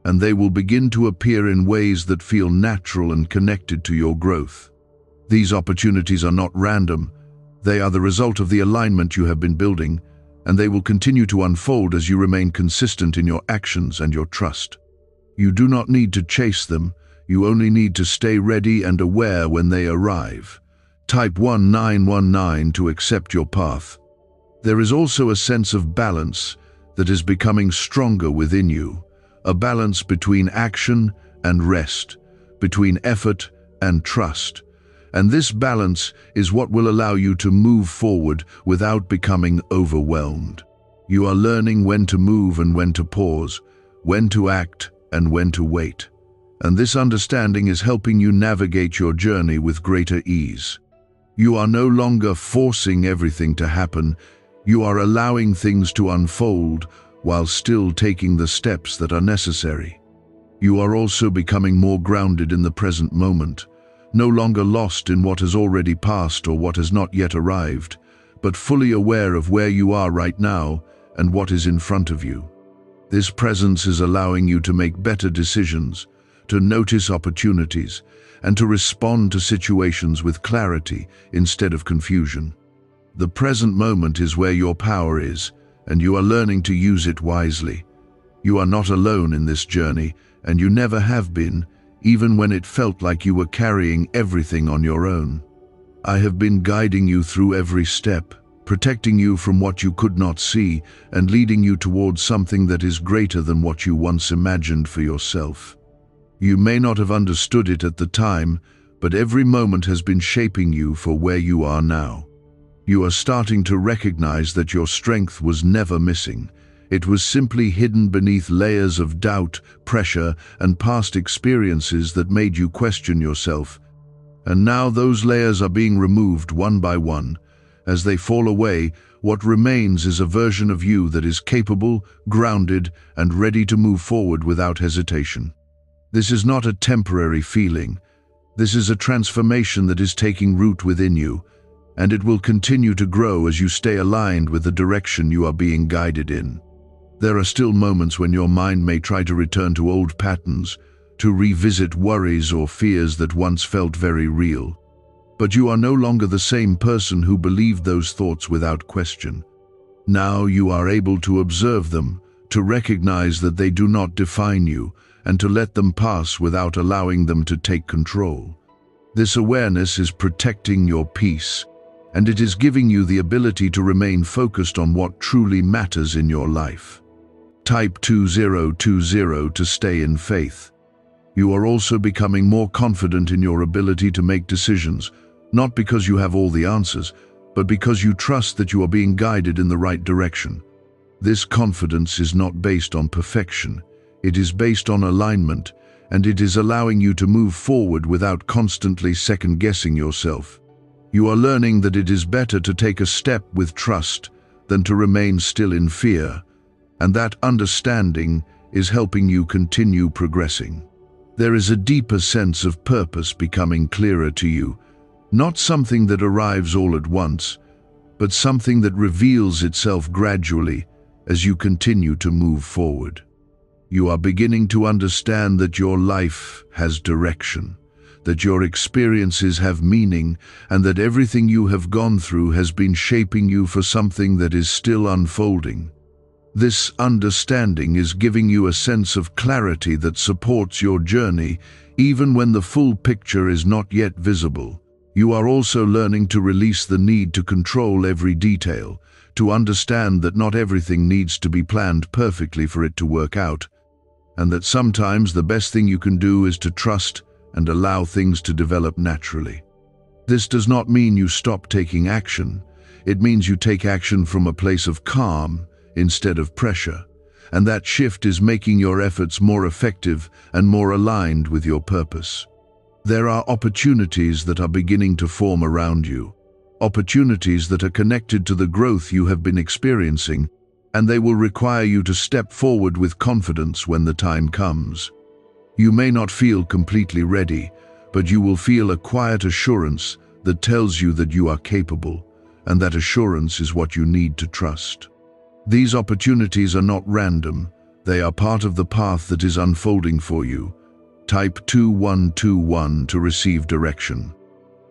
and they will begin to appear in ways that feel natural and connected to your growth. These opportunities are not random. They are the result of the alignment you have been building, and they will continue to unfold as you remain consistent in your actions and your trust. You do not need to chase them, you only need to stay ready and aware when they arrive. Type 1919 to accept your path. There is also a sense of balance that is becoming stronger within you, a balance between action and rest, between effort and trust. And this balance is what will allow you to move forward without becoming overwhelmed. You are learning when to move and when to pause, when to act and when to wait. And this understanding is helping you navigate your journey with greater ease. You are no longer forcing everything to happen, you are allowing things to unfold while still taking the steps that are necessary. You are also becoming more grounded in the present moment, no longer lost in what has already passed or what has not yet arrived, but fully aware of where you are right now and what is in front of you. This presence is allowing you to make better decisions, to notice opportunities, and to respond to situations with clarity instead of confusion. The present moment is where your power is, and you are learning to use it wisely. You are not alone in this journey, and you never have been, even when it felt like you were carrying everything on your own. I have been guiding you through every step, protecting you from what you could not see, and leading you towards something that is greater than what you once imagined for yourself. You may not have understood it at the time, but every moment has been shaping you for where you are now. You are starting to recognize that your strength was never missing. It was simply hidden beneath layers of doubt, pressure, and past experiences that made you question yourself. And now those layers are being removed one by one. As they fall away, what remains is a version of you that is capable, grounded, and ready to move forward without hesitation. This is not a temporary feeling. This is a transformation that is taking root within you, and it will continue to grow as you stay aligned with the direction you are being guided in. There are still moments when your mind may try to return to old patterns, to revisit worries or fears that once felt very real. But you are no longer the same person who believed those thoughts without question. Now you are able to observe them, to recognize that they do not define you, and to let them pass without allowing them to take control. This awareness is protecting your peace, and it is giving you the ability to remain focused on what truly matters in your life. Type 2020 to stay in faith. You are also becoming more confident in your ability to make decisions, not because you have all the answers, but because you trust that you are being guided in the right direction. This confidence is not based on perfection, it is based on alignment, and it is allowing you to move forward without constantly second-guessing yourself. You are learning that it is better to take a step with trust than to remain still in fear, and that understanding is helping you continue progressing. There is a deeper sense of purpose becoming clearer to you, not something that arrives all at once, but something that reveals itself gradually as you continue to move forward. You are beginning to understand that your life has direction, that your experiences have meaning, and that everything you have gone through has been shaping you for something that is still unfolding. This understanding is giving you a sense of clarity that supports your journey, even when the full picture is not yet visible. You are also learning to release the need to control every detail, to understand that not everything needs to be planned perfectly for it to work out, and that sometimes the best thing you can do is to trust and allow things to develop naturally. This does not mean you stop taking action. It means you take action from a place of calm instead of pressure, and that shift is making your efforts more effective and more aligned with your purpose. There are opportunities that are beginning to form around you, opportunities that are connected to the growth you have been experiencing, and they will require you to step forward with confidence when the time comes. You may not feel completely ready, but you will feel a quiet assurance that tells you that you are capable, and that assurance is what you need to trust. These opportunities are not random, they are part of the path that is unfolding for you. Type 2121 to receive direction.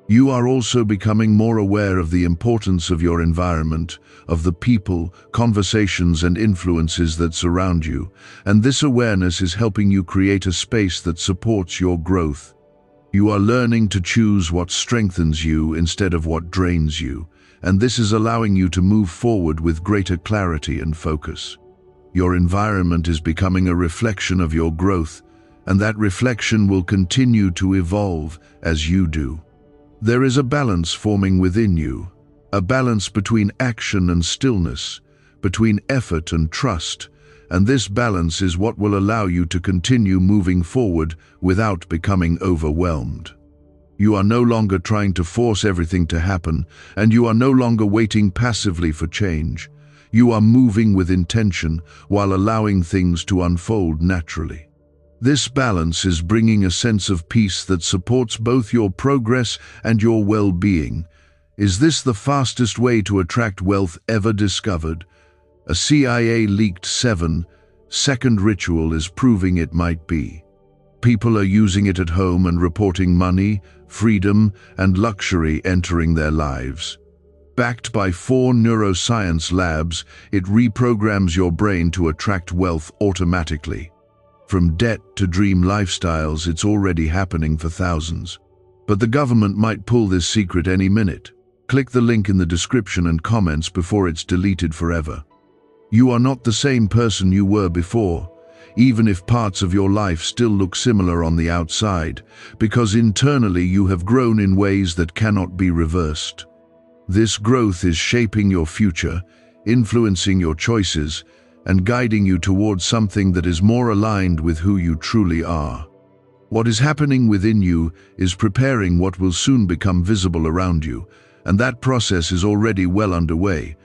You are also becoming more aware of the importance of your environment, of the people, conversations and influences that surround you, and this awareness is helping you create a space that supports your growth. You are learning to choose what strengthens you instead of what drains you, and this is allowing you to move forward with greater clarity and focus. Your environment is becoming a reflection of your growth, and that reflection will continue to evolve as you do. There is a balance forming within you, a balance between action and stillness, between effort and trust, and this balance is what will allow you to continue moving forward without becoming overwhelmed. You are no longer trying to force everything to happen, and you are no longer waiting passively for change. You are moving with intention while allowing things to unfold naturally. This balance is bringing a sense of peace that supports both your progress and your well-being. Is this the fastest way to attract wealth ever discovered? A CIA-leaked 7-second ritual is proving it might be. People are using it at home and reporting money, freedom, and luxury entering their lives. Backed by 4 neuroscience labs, it reprograms your brain to attract wealth automatically. From debt to dream lifestyles, it's already happening for thousands. But the government might pull this secret any minute. Click the link in the description and comments before it's deleted forever. You are not the same person you were before, even if parts of your life still look similar on the outside, because internally you have grown in ways that cannot be reversed. This growth is shaping your future, influencing your choices, and guiding you towards something that is more aligned with who you truly are. What is happening within you is preparing what will soon become visible around you, and that process is already well underway,